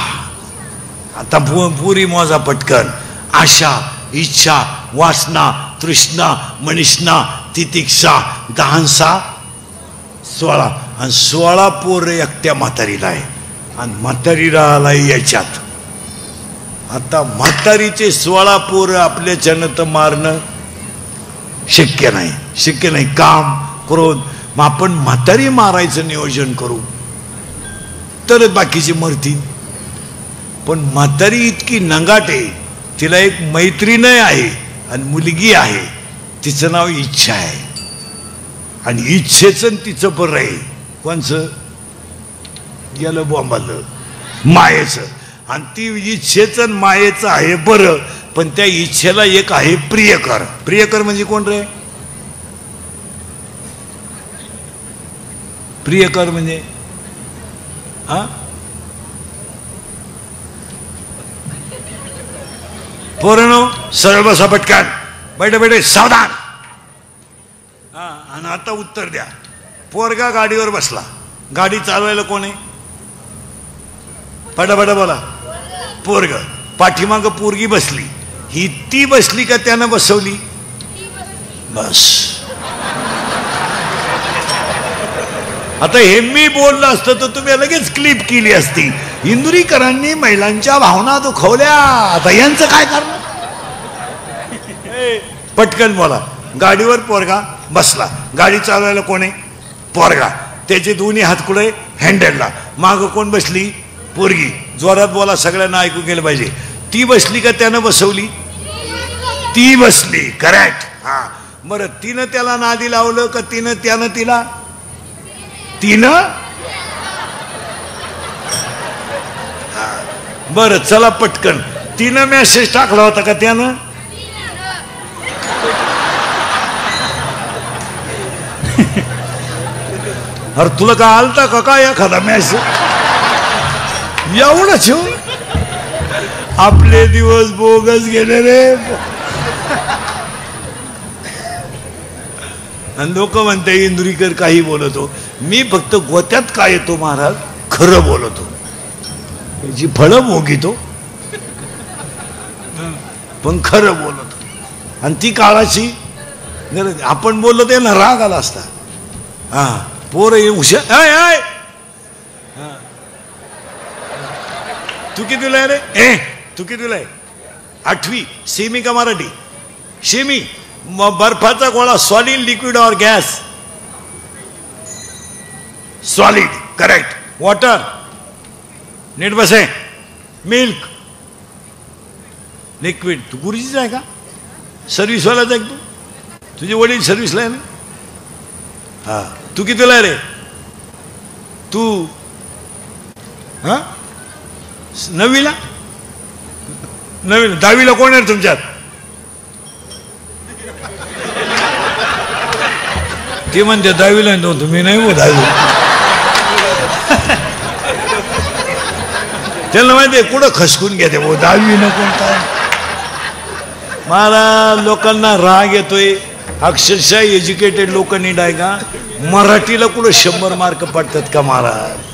आता पुरी मोजा पटकन. आशा, इच्छा, वासना, तृष्णा, मनिष्णा, तितिक्षा. 10 16 आणि 16 पोर एकट्या म्हातारीला आहे. आणि म्हातारीला याच्यात आता म्हातारीचे 16 पोर आपल्याच्यानं तर मारणं शक्य नाही, शक्य नाही. काम, क्रोध. मग आपण म्हातारी मारायचं नियोजन करू तर बाकीची मरतील. पण म्हातारी इतकी नंगाट आहे, तिला एक मैत्रीण आहे आणि मुलगी आहे, तिचं नाव इच्छा आहे. आणि इच्छेचं तिचं बरं आहे. कोणचं गेलं बॉम्बालं मायेचं. आणि ती इच्छेचं मायेचं आहे बरं, पण त्या इच्छेला एक आहे प्रियकर. प्रियकर म्हणजे कोण रे? प्रियकर म्हणजे हा पोरांनो सरळ बसा पटकन. बैठे बैठे सावधान. हा आणि आता उत्तर द्या. पोरगा गाडीवर बसला, गाडी चालवायला कोण आहे? पटापटा बोला. पोरग. पाठीमाग पोरगी बसली. ही ती बसली का त्यानं बसवली? बस. आता हे मी बोललं असतं तर तुम्ही लगेच क्लिप केली असती. इंदुरीकरांनी महिलांच्या भावना दुखवल्या. आता यांचं काय करणार? पटकन बोला. गाडीवर पोरगा बसला, गाडी चालवायला कोण आहे? पोरगा. त्याचे दोन्ही हात कुठे? हँडलला. माग कोण बसली? पोरगी. जोरात बोला, सगळ्यांना ऐकू गेलं पाहिजे. ती बसली का त्यानं बसवली? ती बसली. करेक्ट. हा बरं तिनं त्याला नादी लावलं का त्यानं तिला? तिनं. बरं चला पटकन, तिनं मेसेज टाकला होता का त्यानं? अरे तुला का आलता का काय एखादा मेसेज? एवढंच हो. आपले दिवस बोगस गेले रे. आणि लोक म्हणते इंदुरीकर काही बोलतो. मी फक्त गोत्यात काय येतो महाराज, खरं बोलतो. जी फळं भोगितो पण खरं बोलतो. आणि ती काळाची गरज. आपण बोललो ते ना राग आला असता. हा पोर हुशार. आय तू कितीला आहे रे? तू कितीला आहे? 8वी. सेमी का मराठी? सेमी. बर्फाचा गोळा सॉलिड, लिक्विड और गॅस? सॉलिड. करेक्ट. वॉटर. नीट बसे. मिल्क. लिक्विड. तू गुरुजीच आहे का? सर्व्हिसवालाच आहे तू? तुझे वडील सर्व्हिसला आहे ना? हा. तू कितीला आहे रे? तू 9वीला? 9वीला. 10वीला कोण आहे तुमच्यात? ते म्हणते 10वीला नव्हतं. तुम्ही नाही हो 10वी. त्यांना माहिती आहे कुठं खसकून घेते हो 10वी न कोणता. मला लोकांना राग येतोय. अक्षरशः एज्युकेटेड लोक नीट आहे का? मराठीला कुठं 100 मार्क पडतात का महाराज?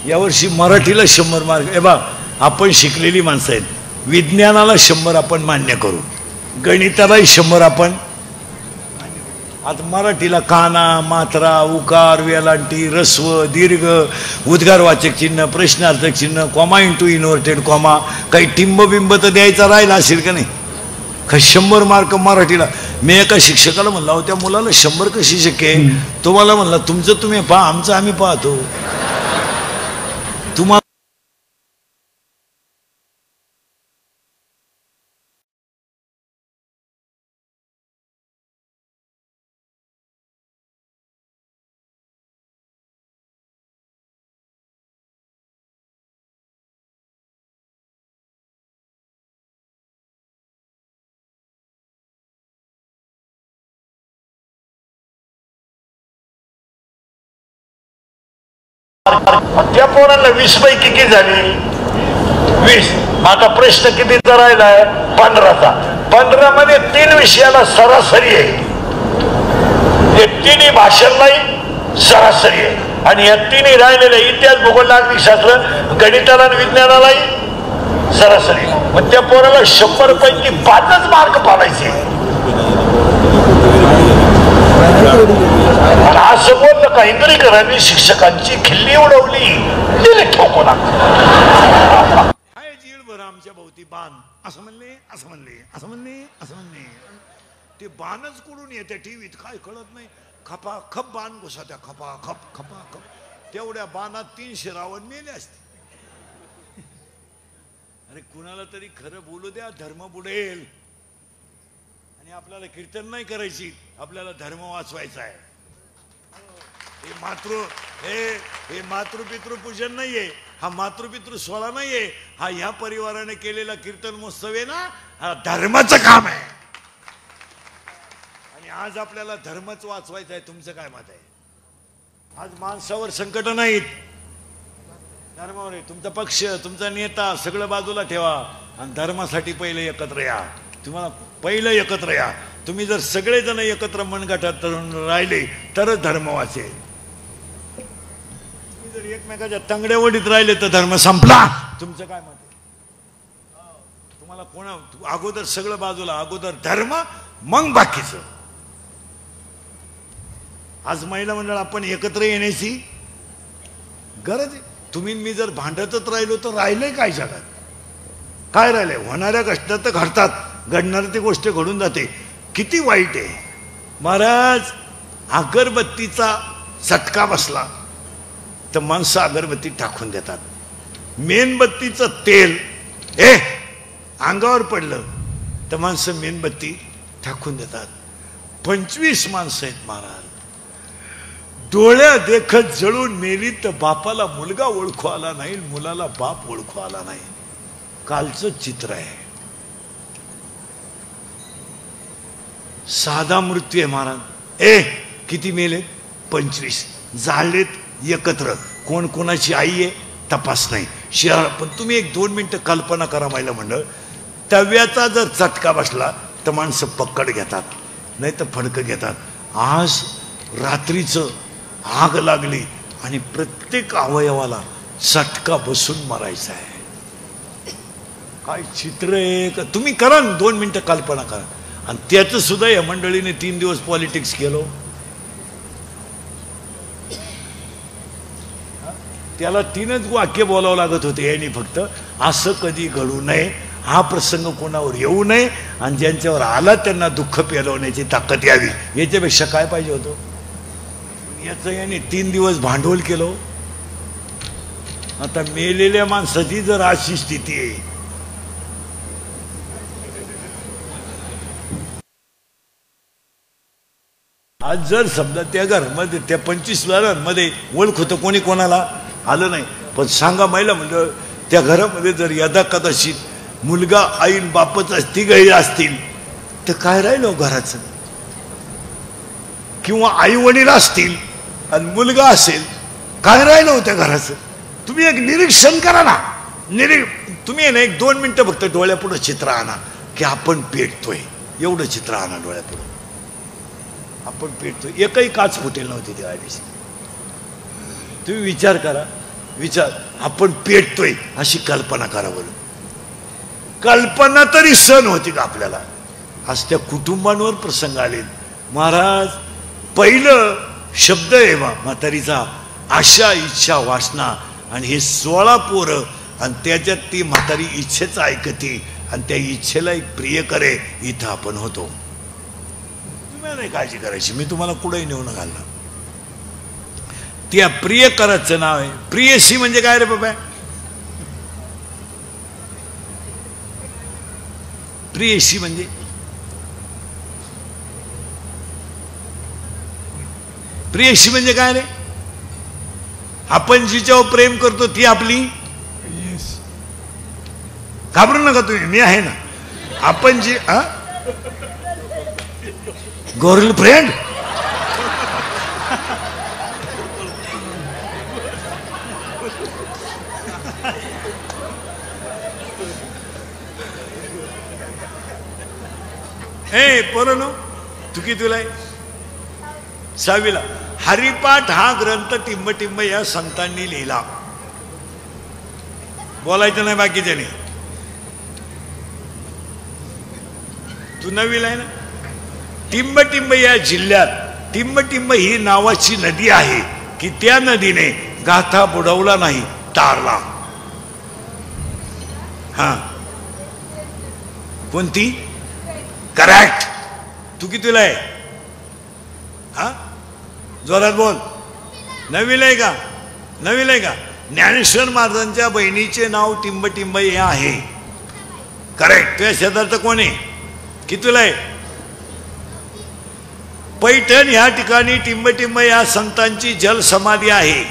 यावर्षी मराठीला 100 मार्क. ए बा, आपण शिकलेली माणसं आहेत. विज्ञानाला 100 आपण मान्य करू, गणितालाही 100 आपण. आता मराठीला काना, मात्रा, उकार, वेलांटी, रस्व, दीर्घ, उद्गारवाचक चिन्ह, प्रश्नार्थक चिन्ह, कॉमा इंटू इन्व्हर्टेड कॉमा, काही टिंबबिंब तर द्यायचा राहिला असेल का नाही? 100 मार्क मराठीला. मी एका शिक्षकाला म्हणला होत्या मुलाला 100 कशी शक्य आहे? तुम्हाला म्हणला तुमचं तुम्ही पहा, आमचं आम्ही पाहतो. तुम्हाला त्या पोरांना 20 पैकी किती झाली? 20. आता प्रश्न कितीचा राहिलाय? 15चा. 15 मध्ये 3 विषयाला सरासरी आहे. हे 3 भाषांनाही सरासरी आहे. आणि या 3 राहिलेल्या इतिहास, भूगोल, नागरिकशास्त्र, गणिताला आणि विज्ञानालाही सरासरी. मग त्या पोराला 100 पैकी 5च मार्क पाडायचे. असं बोललं का इंद्रिकरांनी शिक्षकांची खिल्ली उडवली, दिले ठोकून. आमच्या भोवती बाण. असं म्हणले, असं म्हणले, असं म्हणले, असं म्हणले. ते बाणच कुठून येते टीव्हीत काय कळत नाही. खपा खप बाण घुसत्या, खपा खप खपा खप. तेवढ्या बाणात 300 रावण मेले असते. अरे कुणाला तरी खरं बोलू द्या, धर्म बुडेल. आणि आपल्याला कीर्तन नाही करायची, आपल्याला धर्म वाचवायचा आहे. हे मातृपितृ पूजन नाहीये, हा मातृपितृ सोहळा नाहीये, हा ह्या परिवाराने केलेला कीर्तन महोत्सव आहे ना, हा धर्माचं काम आहे. आणि आज आपल्याला धर्मच वाचवायचा आहे. तुमचं काय मत आहे? आज माणसावर संकट नाहीत, धर्मावर आहे. तुमचा पक्ष, तुमचा नेता सगळं बाजूला ठेवा आणि धर्मासाठी पहिले एकत्र या. तुम्हाला पहिलं एकत्र या. तुम्ही जर सगळेजण एकत्र मनगटात राहिले तरच धर्म वाचेल. तुम्ही जर एकमेकाच्या तंगड्यावडीत राहिले तर धर्म संपला. तुमचं काय मत आहे? तुम्हाला कोणा अगोदर सगळं बाजूला, अगोदर धर्म मग बाकीचं. आज महिला मंडळ आपण एकत्र येण्याची गरज आहे. तुम्ही मी जर भांडतच राहिलो तर राहिलंय काय जगात? काय राहिलंय? होणाऱ्या कष्टात तर घडतात, घडणार ती गोष्ट घडून जाते. किती वाईट आहे महाराज. अगरबत्तीचा चटका बसला तर माणसं अगरबत्ती टाकून देतात. मेणबत्तीचं तेल अंगावर पडलं तर माणसं मेणबत्ती टाकून देतात. 25 माणसं आहेत महाराज. डोळ्या देखत जळून मेली तर बापाला मुलगा ओळखू आला नाही, मुलाला बाप ओळखू आला नाही. कालचं चित्र आहे. साधा मृत्यू आहे महाराज. किती मेले? 25. जाळलेत एकत्र. कोण कोणाची आई आहे तपास नाही. पण तुम्ही एक 2 मिनिटं कल्पना करा महिला मंडळ. तव्याचा जर चटका बसला तर माणसं पक्कड घेतात, नाही तर फडकं घेतात. आज रात्रीचं आग लागली आणि प्रत्येक अवयवाला चटका बसून मरायचा आहे. काय चित्र आहे का? तुम्ही करा ना, 2 मिनिटं कल्पना करा. आणि त्याचं सुद्धा या मंडळीने 3 दिवस पॉलिटिक्स केलं. त्याला 3च वाक्य बोलावं लागत होते यांनी फक्त. असं कधी घडू नये, हा प्रसंग कोणावर येऊ नये, आणि ज्यांच्यावर आला त्यांना दुःख पेलवण्याची ताकद यावी. याच्यापेक्षा काय पाहिजे होतं? याचं याने 3 दिवस भांडवल केलं. आता मेलेल्या माणसाची जर अशी स्थिती आहे, आज जर समजा त्या घरामध्ये त्या 25 घरांमध्ये ओळख होतं कोणी कोणाला आलं नाही, पण सांगा महिला मंडळ त्या घरामध्ये जर यदा कदाचित मुलगा आईन बापच तिघही असतील तर काय राहिलं घराचं? किंवा आई वडील असतील आणि मुलगा असेल, काय राहिलं होत्या घराचं? तुम्ही एक निरीक्षण करा ना. तुम्ही ना एक 2 मिनिटं फक्त डोळ्यापुढं चित्र आणा की आपण पेटतोय. एवढं चित्र आणा डोळ्यापुढं. आपण पेटतोय. एकही काच फुटेल नव्हती त्या दिवशी. तुम्ही विचार करा. आपण पेटतोय अशी कल्पना करा बरं. कल्पना तरी सण होती का आपल्याला? आज त्या कुटुंबांवर प्रसंग आले. महाराज पहिलं शब्द आहे म्हातारीचा, आशा इच्छा वासना. आणि हे 16 पोरं, आणि त्याच्यात ती म्हातारी इच्छेच ऐकती आणि त्या इच्छेला एक प्रिय करे. इथं आपण होतो. तुम्ही नाही काळजी करायची, मी तुम्हाला कुठेही नेऊन घालणार. त्या प्रियकराचं नाव आहे प्रियसी. म्हणजे काय रे बाबा? प्रियसी म्हणजे काय रे? आपण जिच्यावर प्रेम करतो ती आपली. घाबरू नका तुम्ही, मी आहे ना. आपण जी गर्लफ्रेंड पोरांनो, तू कितीला आहे? 6वीला. हरिपाठ हा ग्रंथ टिंब या संतांनी लिहिला. बोलायचं नाही बाकीच्याने. तू 9वीला आहे ना. टिंब या जिल्ह्यात टिंब ही नावाची नदी आहे की त्या नदीने गाथा बुडवला नाही, तारला. हा, कोणती? करेक्ट. तू कितीला आहे? हा, जोरात बोल. 9वीला आहे का? 9वीला आहे का? ज्ञानेश्वर महाराजांच्या बहिणीचे नाव टिंब हे आहे. करेक्ट. तुझ्या शेजारचं कोण आहे? कितीला आहे? पैठण ह्या ठिकाणी टिंब या संतांची जल समाधी आहे.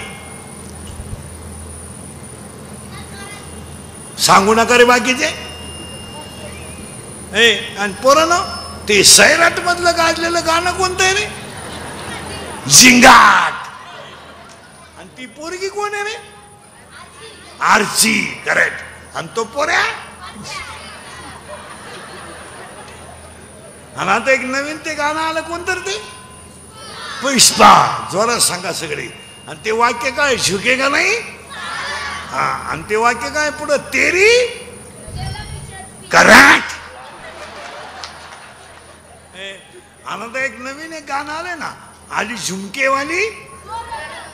सांगू नका रे बाकीचे. आणि पोरांनो, ते सैराट मधलं गाजलेलं गाणं कोणतं आहे रे? झिंगाट. आणि ती पोरगी कोण आहे रे? आरची. करेक्ट. आणि तो पोऱ्या. आणि आता एक नवीन ते गाणं आलं, कोणतं ते? पुष्पा. जोरात सांगा सगळे. आणि ते वाक्य काय? झुके का नाही? हा. आणि ते वाक्य काय पुढं? तेरी. करेक्ट. आणि आता एक नवीन एक गाणं आलं ना, आली झुमकेवाली.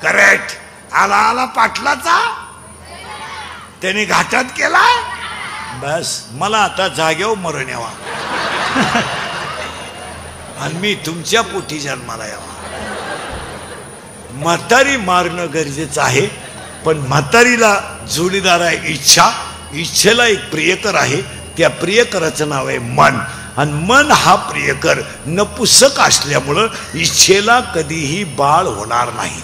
करेक्ट. आला पाटलाचा, त्याने घाटात केला. बस मला आता जागेवर मरण यावा आणि मी तुमच्या पोटी जन्माला यावा. म्हातारी मारणं गरजेचं आहे, पण म्हातारीला जोडीदार आहे इच्छा. इच्छेला एक प्रियकर आहे. त्या प्रियकराचं नाव आहे मन. आणि मन हा प्रियकर नपुसक असल्यामुळं इच्छेला कधीही बाळ होणार नाही.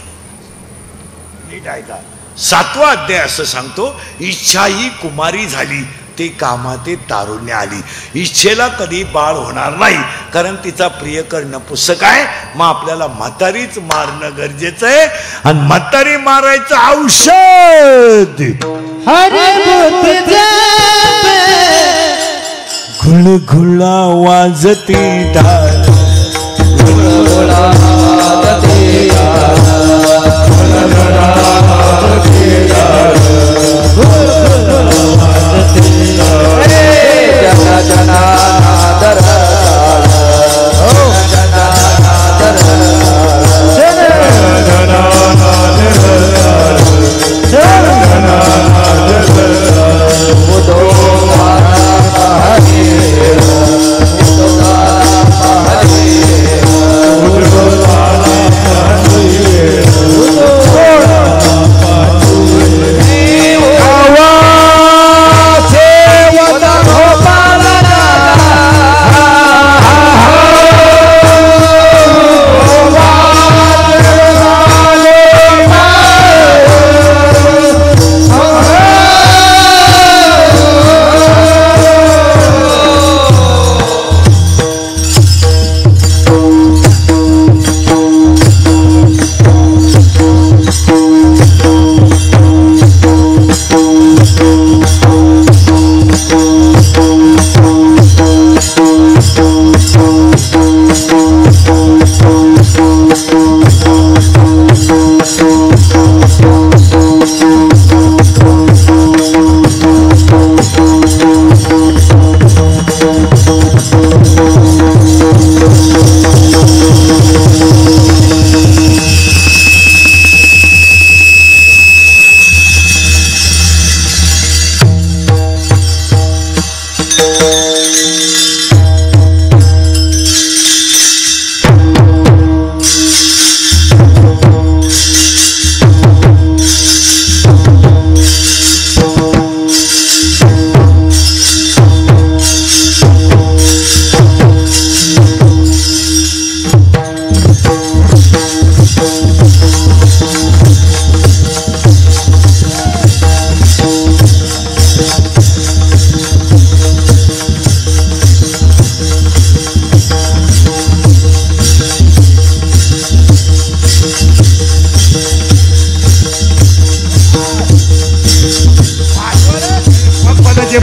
नीट ऐका, 7वा अध्याय असं सांगतो, इच्छा ही कुमारी झाली ते कामाते तारुण्य आली. इच्छेला कधी बाळ होणार नाही कारण तिचा प्रियकर नपुसक आहे. मग आपल्याला म्हातारीच मारणं गरजेचं आहे आणि म्हातारी मारायचं औषध घुळघुळा वाजती ढाल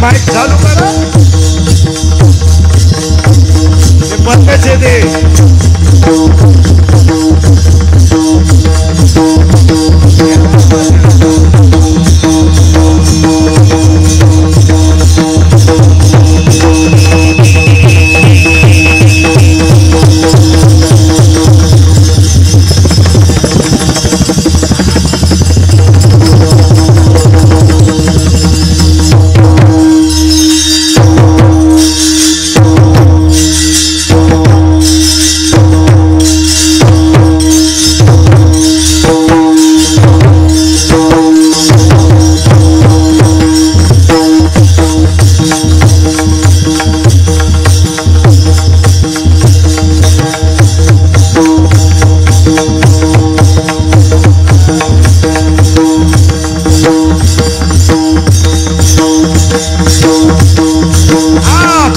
माईक चालू करा, ते बंदच आहे ते.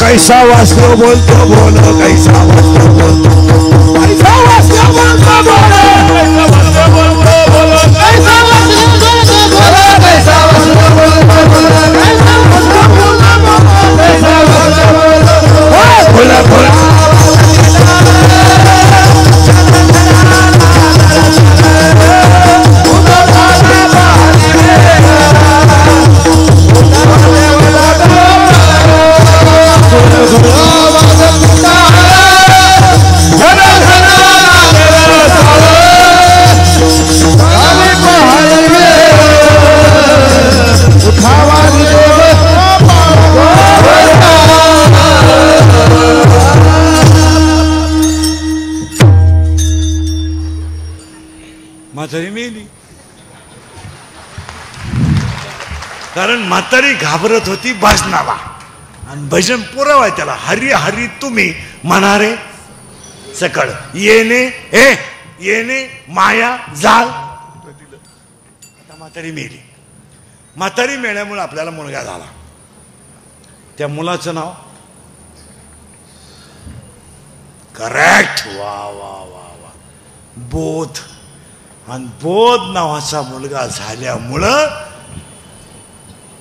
कैसा वास्तव बोलतो बोलो, कैसा वास्तव बोलतो, कैसा वास्तव बोलतो बोलो, कैसा वास्तव बोलतो बोलो, कैसा वास्तव बोलतो बोलो, कैसा वास्तव बोलतो बोलो, कैसा वास्तव बोलतो बोलो, कैसा वास्तव बोलतो बोलो, बोला म्हातारी मेली. कारण म्हातारी घाबरत होती भाजनाला. आणि भजन पुरावा आहे त्याला. हरी हरी तुम्ही म्हणारे सकळ येणे येणे माया जाल. म्हातारी मेली. म्हातारी मेल्यामुळे आपल्याला मुलगा झाला. त्या मुलाचं नाव करेक्ट. वा वा वा वा बोध. आणि बोध नावाचा मुलगा झाल्यामुळं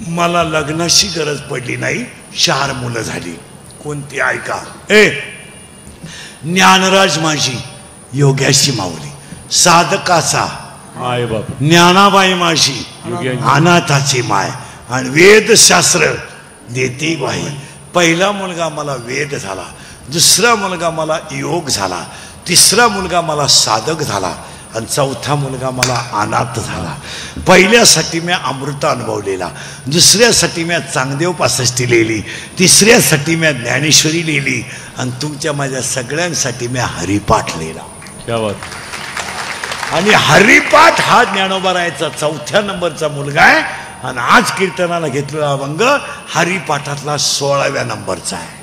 मला लग्नाची गरज पडली नाही. 4 मुलं झाली. कोणती ऐका. ज्ञानराज माझी योग्याची माऊली, साधकाचा माय बाप, ज्ञानाबाई माझी अनाथाची माय, आणि वेदशास्त्र देते बाई. पहिला मुलगा मला वेद झाला, दुसरा मुलगा मला योग झाला, तिसरा मुलगा मला साधक झाला, आणि चौथा मुलगा मला अनाथ झाला. पहिल्यासाठी मी अमृत अनुभवलेला, दुसऱ्यासाठी मी चांगदेव 65 लिहिली, तिसऱ्यासाठी मी ज्ञानेश्वरी लिहिली, आणि तुमच्या माझ्या सगळ्यांसाठी मी हरिपाठ लिहिला. क्या बात. आणि हरिपाठ हा ज्ञानोबारायचा 4थ्या नंबरचा मुलगा आहे. आणि आज कीर्तनाला घेतलेला अभंग हरिपाठातला 16व्या नंबरचा आहे.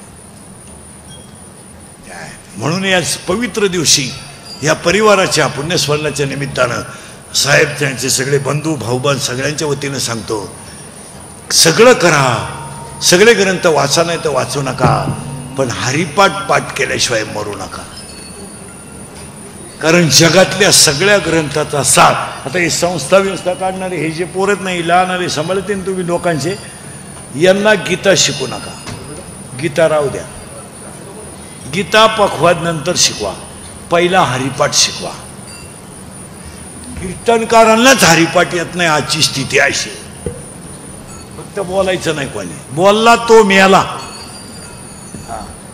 म्हणून या पवित्र दिवशी या परिवाराच्या पुण्यस्मरणाच्या निमित्तानं साहेब, त्यांचे सगळे बंधू भाऊबंद सगळ्यांच्या वतीनं सांगतो, सगळं करा, सगळे ग्रंथ वाचा, नाही तर वाचू नका, पण हरिपाठ पाठ केल्याशिवाय मरू नका. कारण जगातल्या सगळ्या ग्रंथाचा सार. आता हे संस्था व्यवस्था काढणारे हे जे पोरत नाही लहानारे सांभाळते ना तुम्ही लोकांचे, यांना गीता शिकू नका. गीता राहू द्या. गीता पखवाद नंतर शिकवा, पहिला हरिपाठ शिकवा. कीर्तनकारांनाच हरिपाठ येत नाही. आजची स्थिती अशी. फक्त बोलायचं नाही, कोणी बोलला तो मेला.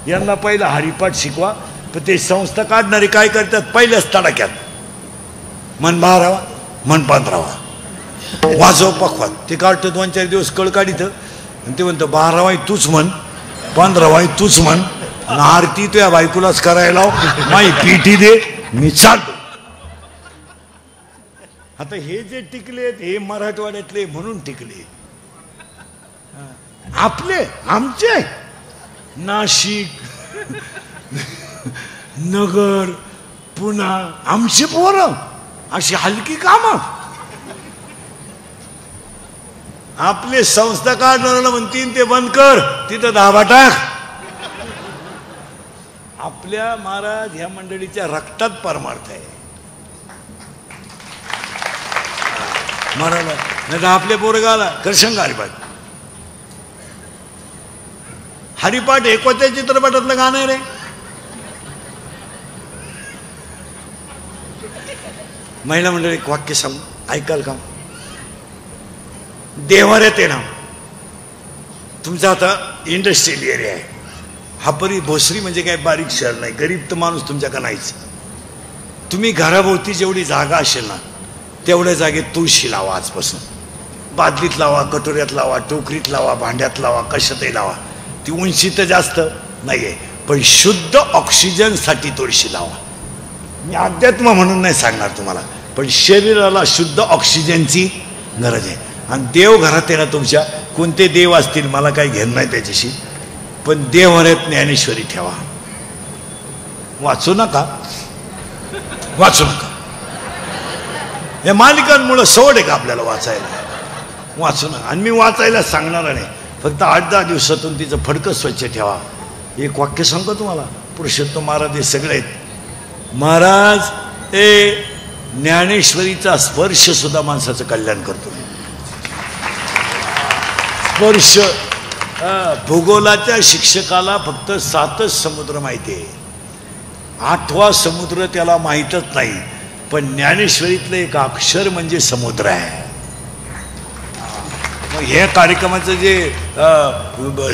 यांना पहिला हरिपाठ शिकवा. पण ते संस्था काढणारे काय करतात, पहिल्याच तडाक्यात मन 12 मन 15 वाजव पखवाद. ते काढतं 2-4 दिवस कळ काढित, आणि ते म्हणतं 12 तूच म्हण, 15 तूच म्हण, आरती तुझ्या बायकोलाच करायला माई पीठी दे, मी चालतो. आता हे जे टिकलेत हे मराठवाड्यातले म्हणून टिकले. आपले आमचे नाशिक नगर पुन्हा आमचे पोरं अशी हलकी कामं. आपले संस्था काढणाऱ्याला म्हणतील ते बंद कर, तिथं धाबा टाक. आपल्या महाराज ह्या मंडळीच्या रक्तात परमार्थ आहे. महाराज नाही तर आपल्या पोरगाला करशंग हरिपाठ. हरिपाठ हे कोणत्या चित्रपटातलं गाणं आहे रे? महिला मंडळी एक वाक्य सांगू, ऐकाल का? देवाऱ्यात आहे ना तुमचा, आता इंडस्ट्रियल एरिया आहे हा. परी भोसरी म्हणजे काय बारीक शहर नाही, गरीब तर माणूस तुमच्याकडे नाहीच. तुम्ही घराभोवती जेवढी जागा असेल ना तेवढ्या जागेत तुळशी लावा. आजपासून बादलीत लावा, कटोऱ्यात लावा, टोकरीत लावा, भांड्यात लावा, कशातही लावा. ती उंची तर जास्त नाही आहे, पण शुद्ध ऑक्सिजनसाठी तुळशी लावा. मी अध्यात्म म्हणून नाही सांगणार तुम्हाला, पण शरीराला शुद्ध ऑक्सिजनची गरज आहे. आणि देव घरात आहे ना तुमच्या, कोणते देव असतील मला काही घेणं नाही त्याच्याशी, पण देवघरात ज्ञानेश्वरी ठेवा. वाचू नका, वाचू नका. या मालिकांमुळे सवड आहे का आपल्याला वाचायला? वाचू नका. आणि मी वाचायला सांगणार नाही, फक्त 8-10 दिवसातून तिचं फडकं स्वच्छ ठेवा. एक वाक्य सांगतो तुम्हाला, पुरुषोत्तम महाराज हे सगळे आहेत. महाराज हे ज्ञानेश्वरीचा स्पर्श सुद्धा माणसाचं कल्याण करतो. स्पर्श. भूगोलाच्या शिक्षकाला फक्त 7च समुद्र माहिती आहे, 8वा समुद्र त्याला माहीतच नाही. पण ज्ञानेश्वरीतलं एक अक्षर म्हणजे समुद्र आहे. मग हे कार्यक्रमाचं जे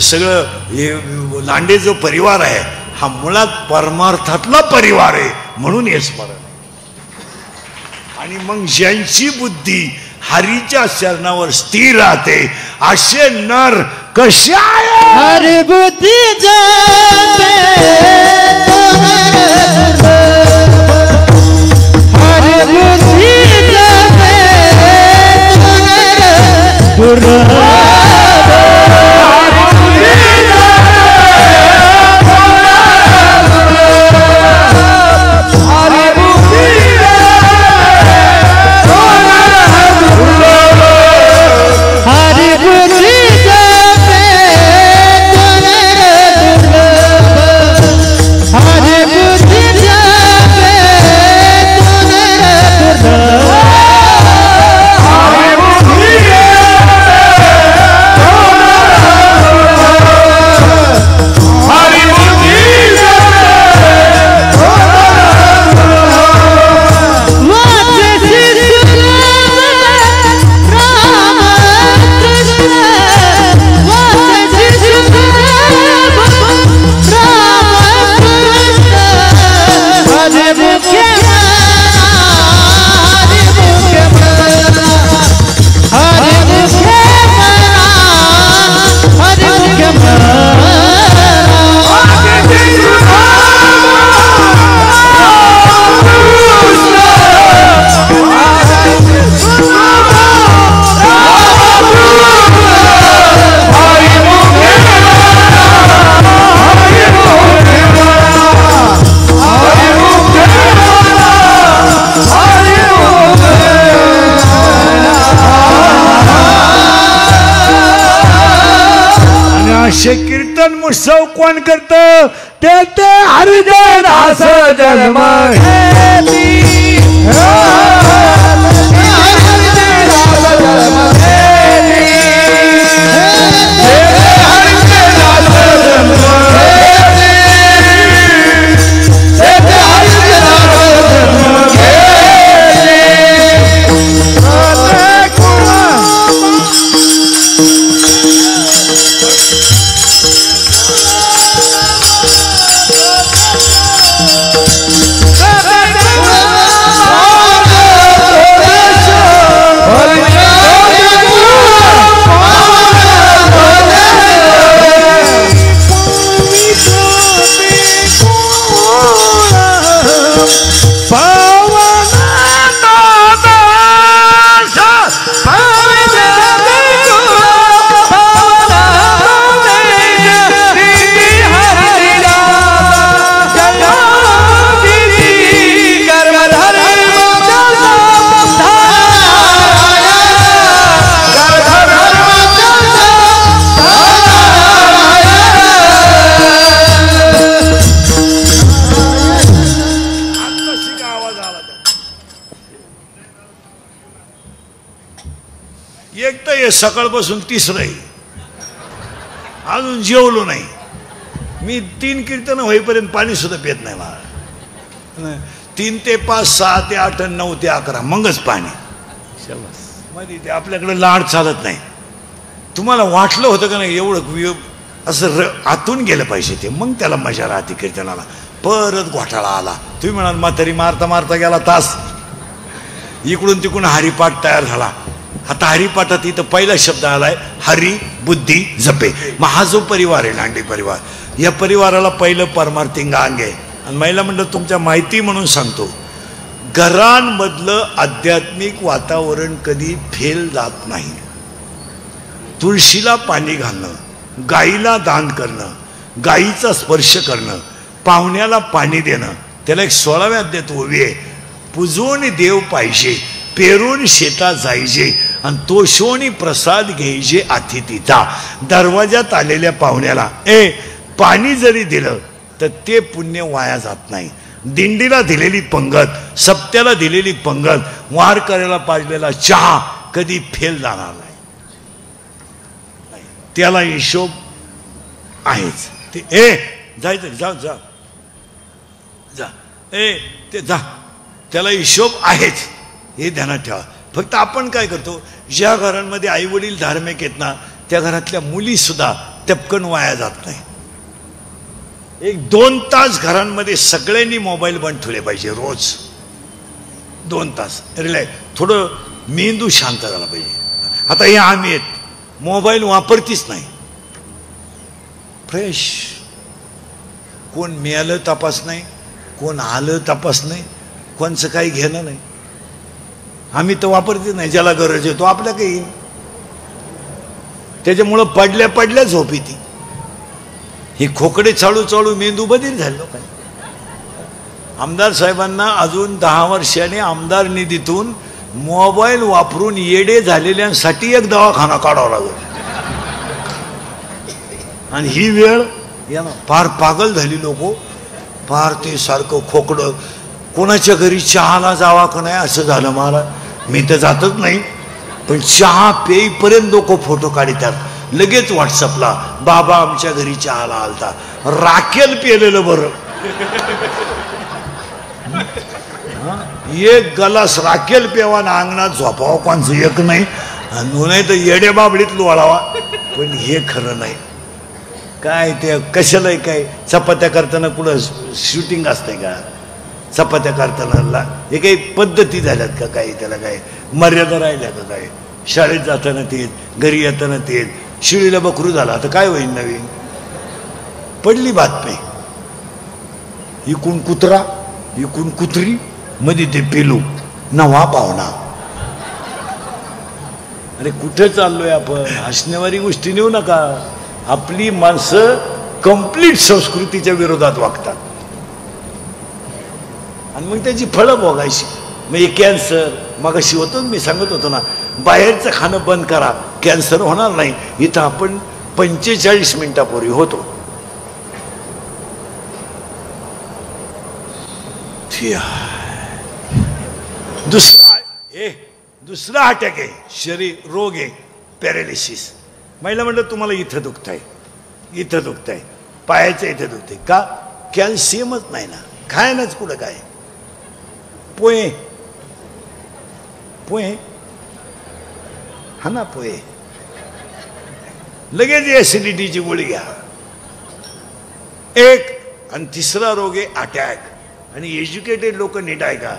सगळं हे लांडे जो परिवार आहे हा मुळात परमार्थातला परिवार आहे, म्हणून हे स्मरण. आणि मग ज्यांची बुद्धी हरीच्या चरणावर स्थिर राहते असे नर कसे आहे? हरि बुद्धि जाने हरि बुद्धि जाने हरि बुद्धि जाने असे कीर्तन महोत्सव कोण करत ते हरिदास जन्म सकाळपासून तिसरं अजून जेवलो नाही मी 3 कीर्तन होईपर्यंत पाणी सुद्धा पित नाही मला 3 ते 5 6 ते 8 9 ते 11 मगच पाणी मध्ये ते आपल्याकडे लाड चालत नाही तुम्हाला वाटलं होतं का नाही एवढं असं आतून गेलं पाहिजे ते मग त्याला मजा राहते कीर्तनाला परत घोटाळा आला तुम्ही म्हणाल म्हातारी मारता मारता गेला तास इकडून तिकडून हरिपाठ तयार झाला आता हरिपाठात इथं पहिला शब्द आलाय हरी बुद्धी जपे मग हा जो परिवार आहे लांडी परिवार या परिवाराला पहिलं परमार्थिंग अंग आहे आणि महिला मंडळ तुमच्या माहिती म्हणून सांगतो घरांमधलं आध्यात्मिक वातावरण कधी फेल जात नाही तुळशीला पाणी घालणं गाईला दान करणं गाईचा स्पर्श करणं पाहुण्याला पाणी देणं त्याला एक 16व्या अध्यायात ओवी आहे पुजून देव पाहिजे पेरून शेतात जायचे आणि तोषोनी प्रसाद घ्यायचे अतिथीचा दरवाजात आलेल्या पाहुण्याला पाणी जरी दिलं तर ते पुण्य वाया जात नाही दिंडीला दिलेली पंगत सप्त्याला दिलेली पंगत वारकऱ्याला पाजलेला चहा कधी फेल जाणार नाही त्याला हिशोब आहेच ते जायचं जा जा जा ते जा त्याला हिशोब आहेच हे ध्यानात ठेवा फक्त आपण काय करतो ज्या घरांमध्ये आई वडील धार्मिक आहेत ना त्या घरातल्या मुली सुद्धा टपकन वाया जात नाही 1-2 तास घरांमध्ये सगळ्यांनी मोबाईल बंद ठेवले पाहिजे रोज 2 तास रिलॅक्स थोडं मेंदू शांत झाला पाहिजे आता हे आम्ही आहेत मोबाईल वापरतीच नाही फ्रेश कोण मिळालं तपास नाही कोण आलं तपास नाही कोणचं काही घेणं नाही आम्ही तर वापरतेच नाही ज्याला गरज आहे तो आपल्या काही त्याच्यामुळं पडल्या पडल्या झोप येते ही खोकडे चालू चालू मेंदू बधीर झाले लोक आमदार साहेबांना अजून 10 वर्षांनी आमदार निधीतून मोबाईल वापरून येडे झालेल्यांसाठी एक दवाखाना काढावा लागेल आणि ही वेळ या ना फार पागल झाली लोक फार ते सारखं खोकडं कोणाच्या घरी चहाला जावा का नाही असं झालं मला मी तर जातच नाही पण चहा पेईपर्यंत लोक फोटो काढतात लगेच व्हॉट्सअपला बाबा आमच्या घरी चहाला आलता राखेल पेलेलं बरं एक गलास राखेल पेवाना अंगणात झोपावं कोणचं एक नाही नाही तर येड्या बाबडीत लोळावा पण हे खरं नाही काय ते कशाला काय चपात्या करताना कुठं शूटिंग असते का चपात्या करताना हे काही पद्धती झाल्यात का काही त्याला काय मर्यादा राहिल्या का काय शाळेत जाताना तेच घरी येताना तेच शिळीला बकरू झाला आता काय होईल नवीन पडली बातमी इकून कुत्रा इकून कुत्री मध्ये ते पेलू नवा पाहुणा अरे कुठे चाललोय आपण हसण्यावारी गोष्टी नेऊ नका आपली माणसं कंप्लीट संस्कृतीच्या विरोधात वागतात आणि मग त्याची फळं भोगायची म्हणजे कॅन्सर मगाशी होतो मी सांगत होतो ना बाहेरचं खाणं बंद करा कॅन्सर होणार नाही इथं आपण 45 मिनिटापूर्वी होतो. दुसरा अटॅक आहे, शरीर रोग आहे, पॅरालिसिस. महिला म्हणलं तुम्हाला इथं दुखतंय, इथं दुखतंय, पायाच्या इथं दुखतंय. का? कॅल्शियमच नाही ना, खायलाच कुठं काय. पोहे पोहे हा ना, पोहे. लगेच ऍसिडिटीची गोळी घ्या. एक. आणि तिसरा रोग आहे अटॅक. आणि एज्युकेटेड लोक नीट आहे का,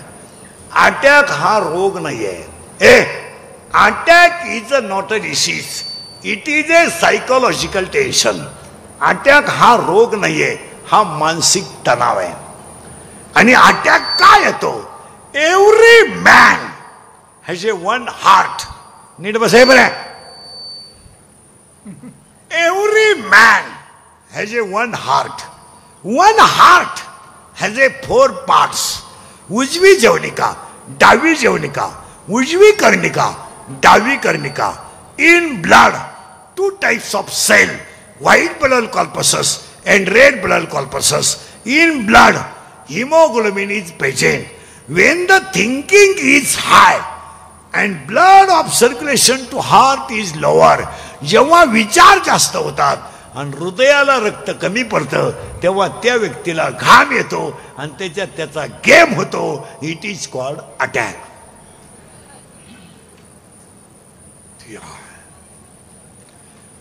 अटॅक हा रोग नाही आहे. Attack is a not a disease, it is a psychological tension. Attack हा रोग नाही आहे, हा मानसिक तणाव आहे. आणि अटॅक काय येतो? Every man has a one heart. नीट बसाय बरं. Every man has a one heart. One heart has a 4 parts. उजवी जवनिका, डावी जवनिका, उजवी कर्णिका, डावी कर्णिका. In blood 2 types of cell, white blood corpuscles and red blood corpuscles. In blood hemoglobin is present. When the thinking is high and blood of circulation to heart is lower, जेव्हा विचार जास्त होतात आणि हृदयाला रक्त कमी पडतं, तेव्हा त्या व्यक्तीला घाम येतो आणि त्याच्यात त्याचा गेम होतो. It is called attack.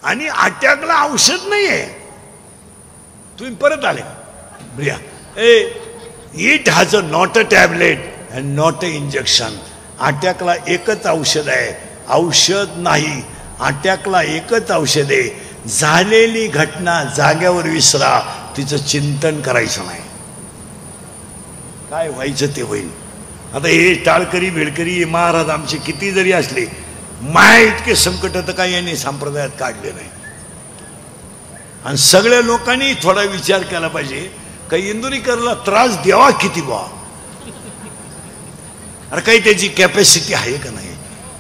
आणि अटॅकला औषध नाहीये. तुम्ही परत आले Priya. It has a not a tablet and not a injection. अटॅकला एकच औषध आहे, औषध नाही. अटॅकला एकच औषध आहे, झालेली घटना जाग्यावर विसरा, तिचं चिंतन करायचं नाही. काय व्हायचं ते होईल. आता हे टाळकरी भेडकरी महाराज आमचे किती जरी असले, माया इतके संकट तर काही यांनी संप्रदायात काढले नाही. आणि सगळ्या लोकांनी थोडा विचार केला पाहिजे का इंदुरीकरला त्रास द्यावा किती बा. अरे काही त्याची कॅपॅसिटी आहे का नाही.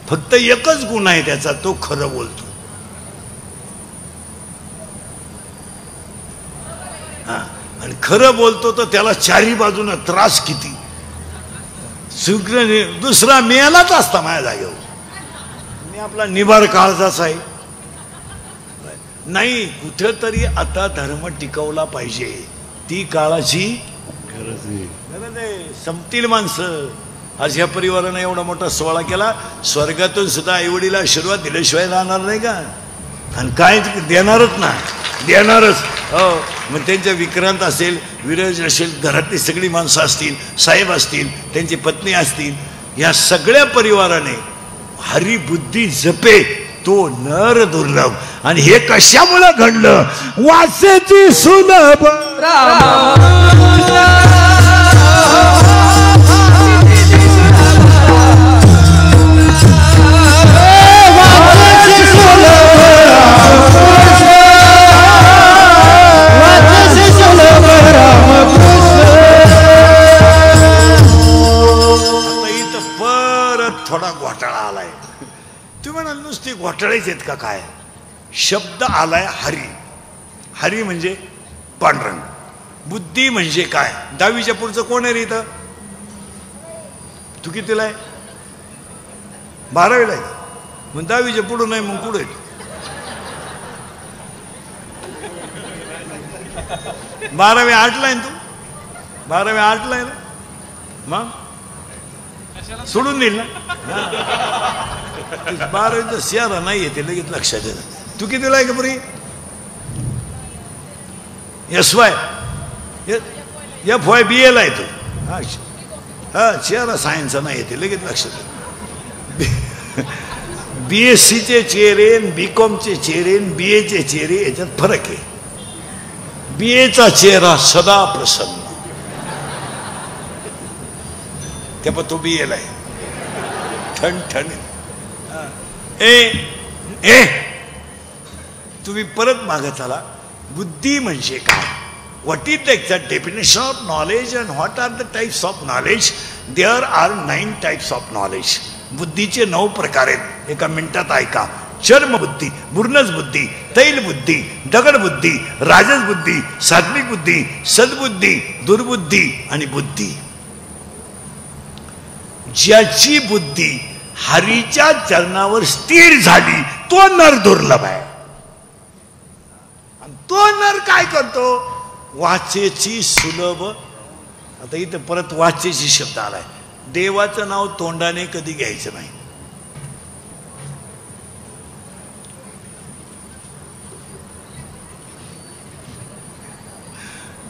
फक्त एकच गुण आहे त्याचा, तो खरं बोलतो. हा, आणि खरं बोलतो तर त्याला चारी बाजून त्रास किती. दुसरा मेलाच असता माझ्या जागेवर. मी आपला निबार काळजाच आहे. नाही, कुठेतरी आता धर्म टिकवला पाहिजे. ती काळाची गरज आहे. संपतील माणसं. आज ह्या परिवाराने एवढा मोठा सोहळा केला, स्वर्गातून सुद्धा आईवडीला आशीर्वाद दिल्याशिवाय राहणार नाही का. आणि काय देणारच ना, देणारच. हो, मग त्यांच्या विक्रांत असेल, विरज असेल, घरातली सगळी माणसं असतील, साहेब असतील, त्यांची पत्नी असतील, या सगळ्या परिवाराने हरिबुद्धी जपे तो नर दुर्लभ. आणि हे कशामुळे घडलं? वासेची सुलभ थोडा घोटाळा आलाय. तुम्ही म्हणाल नुसते घोटाळेच आहेत का काय. शब्द आलाय हरी. हरी म्हणजे पांडुरंग. बुद्धी म्हणजे काय. 10वीच्या पुढचं कोण आहे रे इथं. तू कितीला आहे. 12वीला आहे. मग 10वीच्या पुढं नाही, मग पुढे 12वी 8ला आहे तू. 12वी 8ला आहे ना, मग सोडून देईल ना. 12वीचा सियारा नाही येते लगेच लक्षात येतं. तू कितीला आहे का पुरी. SY FY BA ला आहे तू. हा, सियारा सायन्सचा नाही येते लगेच लक्षात येतं. BSCचे चेहरे, BCOMचे चेहरे, BAचे चेहरे याच्यात फरक आहे. BAचा चेहरा सदा प्रसन्न. त्या पण तो BA ला आहे. ठणठण. तुम्ही परत मागत आला. बुद्धी म्हणजे काय. What is the exact definition of knowledge and what are the types of knowledge. There are 9 types of knowledge. बुद्धीचे 9 प्रकार आहेत. एका मिनिटात ऐका. चर्मबुद्धी, बुर्नस बुद्धी, तैल बुद्धी, दगड बुद्धी, राजस बुद्धी, सात्विक बुद्धी, सद्बुद्धी, दुर्बुद्धी आणि बुद्धी. ज्याची बुद्धी हरीच्या चरणावर स्थिर झाली तो नर दुर्लभ आहे. आणि तो नर काय करतो? वाचेची सुलभ. आता इथं परत वाचेची शब्द आलाय. देवाचं नाव तोंडाने कधी घ्यायचं नाही.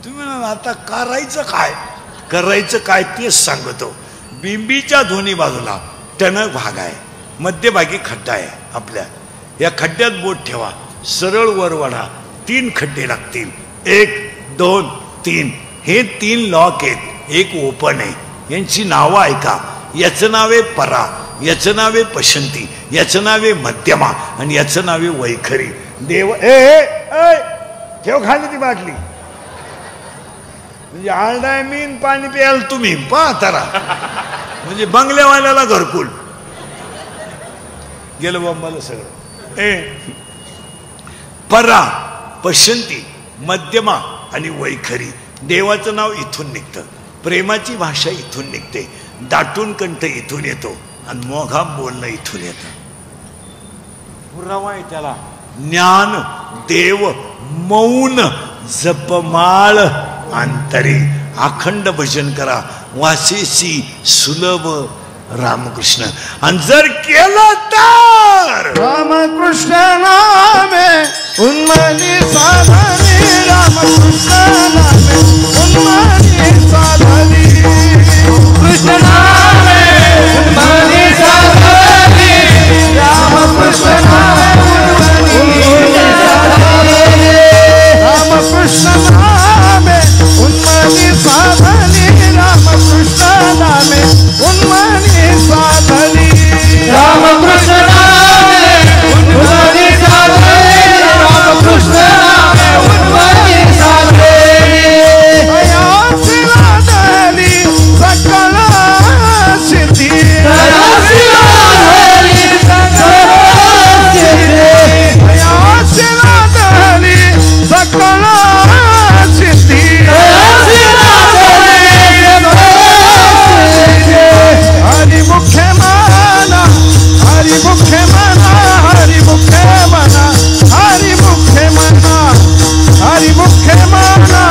तुम्ही आता करायचं काय? करायचं काय तेच सांगतो. बिंबीच्या दोन्ही बाजूला टणक भाग आहे, मध्यभागी खड्डा आहे. आपल्या या खड्ड्यात बोट ठेवा, सरळ वर वढा. 3 खड्डे लागतील. 1 2 3. हे 3 लॉक आहेत. एक ओपन आहे. यांची नावं ऐका. याचं नाव आहे परा, याचं नाव आहे पशंती, याचं नाव आहे मध्यमा आणि याचं नाव आहे वैखरी. देव ठेव खाली ती बाटली. म्हणजे आरडाय मीन पाणी प्याल तुम्ही पा तारा. म्हणजे बंगल्यावाल्याला घरकुल गेलं बंबाला सगळं. परा, पशंती, मध्यमा आणि वैखरी. देवाचं नाव इथून निघतं. प्रेमाची भाषा इथून निघते. दाटून कंठ इथून येतो आणि मोघाम बोलणं इथून येतं. पुरावा आहे त्याला. ज्ञान, देव, मौन, जपमाळ अंतरी. अखंड भजन करा. वाचेची सुलभ रामकृष्ण. आणि जर केलं तर रामकृष्ण नामे उन्मनी साधनी. रामकृष्ण नामे उन्मनी साधनी. कृष्ण नामे उन्मनी साधनी. रामकृष्ण नामे उन्मनी साधनी. रामकृष्ण नामे उन्मनी साधनी. रामकृष्ण नामे उन्मनी साधनी. रामकृष्ण नामे उन्मनी साधनी. रामकृष्ण नामे उन्मनी साधनी. दयाची लादली सकल सिद्धी. दयाची लादली सकल सिद्धी. दयाची लादली सकल सिद्धी. हरि मुखे माना, हरि मुखे माना, हरि मुखे माना, हरि मुखे माना, हरि मुखे माना,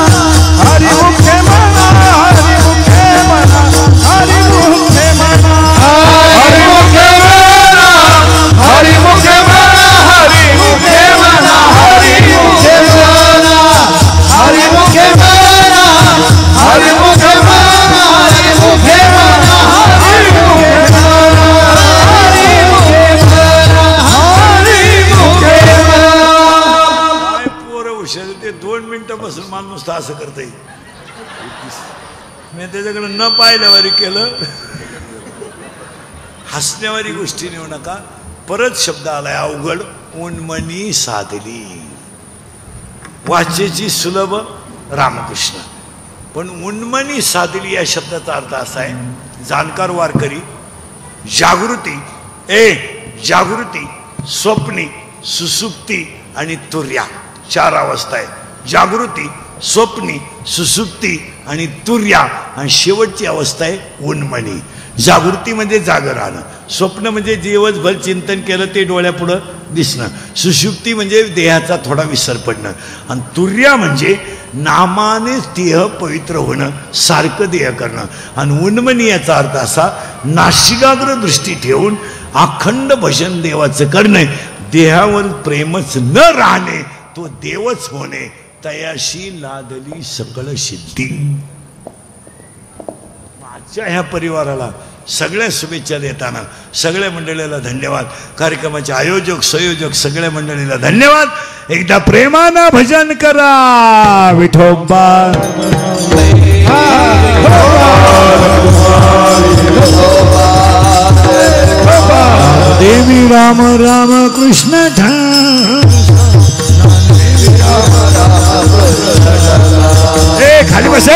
हरि मुखे माना, हरि मुखे माना, हरि मुखे माना, हरि मुखे माना, हरि मुखे माना, हरि मुखे माना, हरि मुखे माना, हरि मुखे माना, हरि मुखे माना, हरि मुखे माना, हरि मुखे काय पोरं हुशार. ते 2 मिनिटं बसून माणूस तर असं करता येईल. मी त्याच्याकडे न पाहिल्यावारी केलं. हसण्यावारी गोष्टी नेऊ नका. परत शब्द आलाय अवघड. उन्मनी साधली. वाचेची सुलभ रामकृष्ण. पण उन्मनी साधली या शब्दाचा अर्थ असा आहे. जाणकार वारकरी जागृती. जागृती, स्वप्नी, सुसुप्ती आणि तुर्या 4 अवस्था आहे. जागृती, स्वप्नी, सुसुप्ती आणि तुर्या. आणि शेवटची अवस्था आहे उन्मनी. जागृती म्हणजे जाग राहणं. स्वप्न म्हणजे दिवसभर चिंतन केलं ते डोळ्यापुढं दिसणं. सुषुप्ती म्हणजे देहाचा थोडा विसर पडणं. आणि तुर्या म्हणजे नामाने देह पवित्र होणं, सारखं देह करणं. आणि उन्मनी याचा अर्थ असा, नाशिकाग्र दृष्टी ठेवून अखंड भजन देवाचं करणे. देहावर प्रेमच न राहणे, तो देवच होणे. तयाशी लादली सकळ सिद्धी. आजच्या ह्या परिवाराला सगळ्या शुभेच्छा देताना सगळ्या मंडळीला धन्यवाद. कार्यक्रमाचे आयोजक, संयोजक सगळ्या मंडळीला धन्यवाद. एकदा प्रेमानं भजन करा. विठोबा देवी राम राम कृष्ण खाली बसे.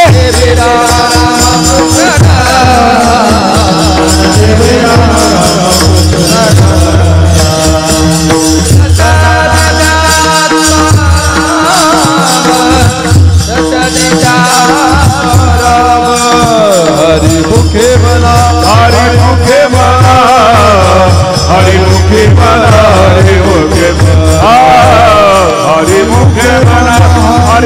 केव्हा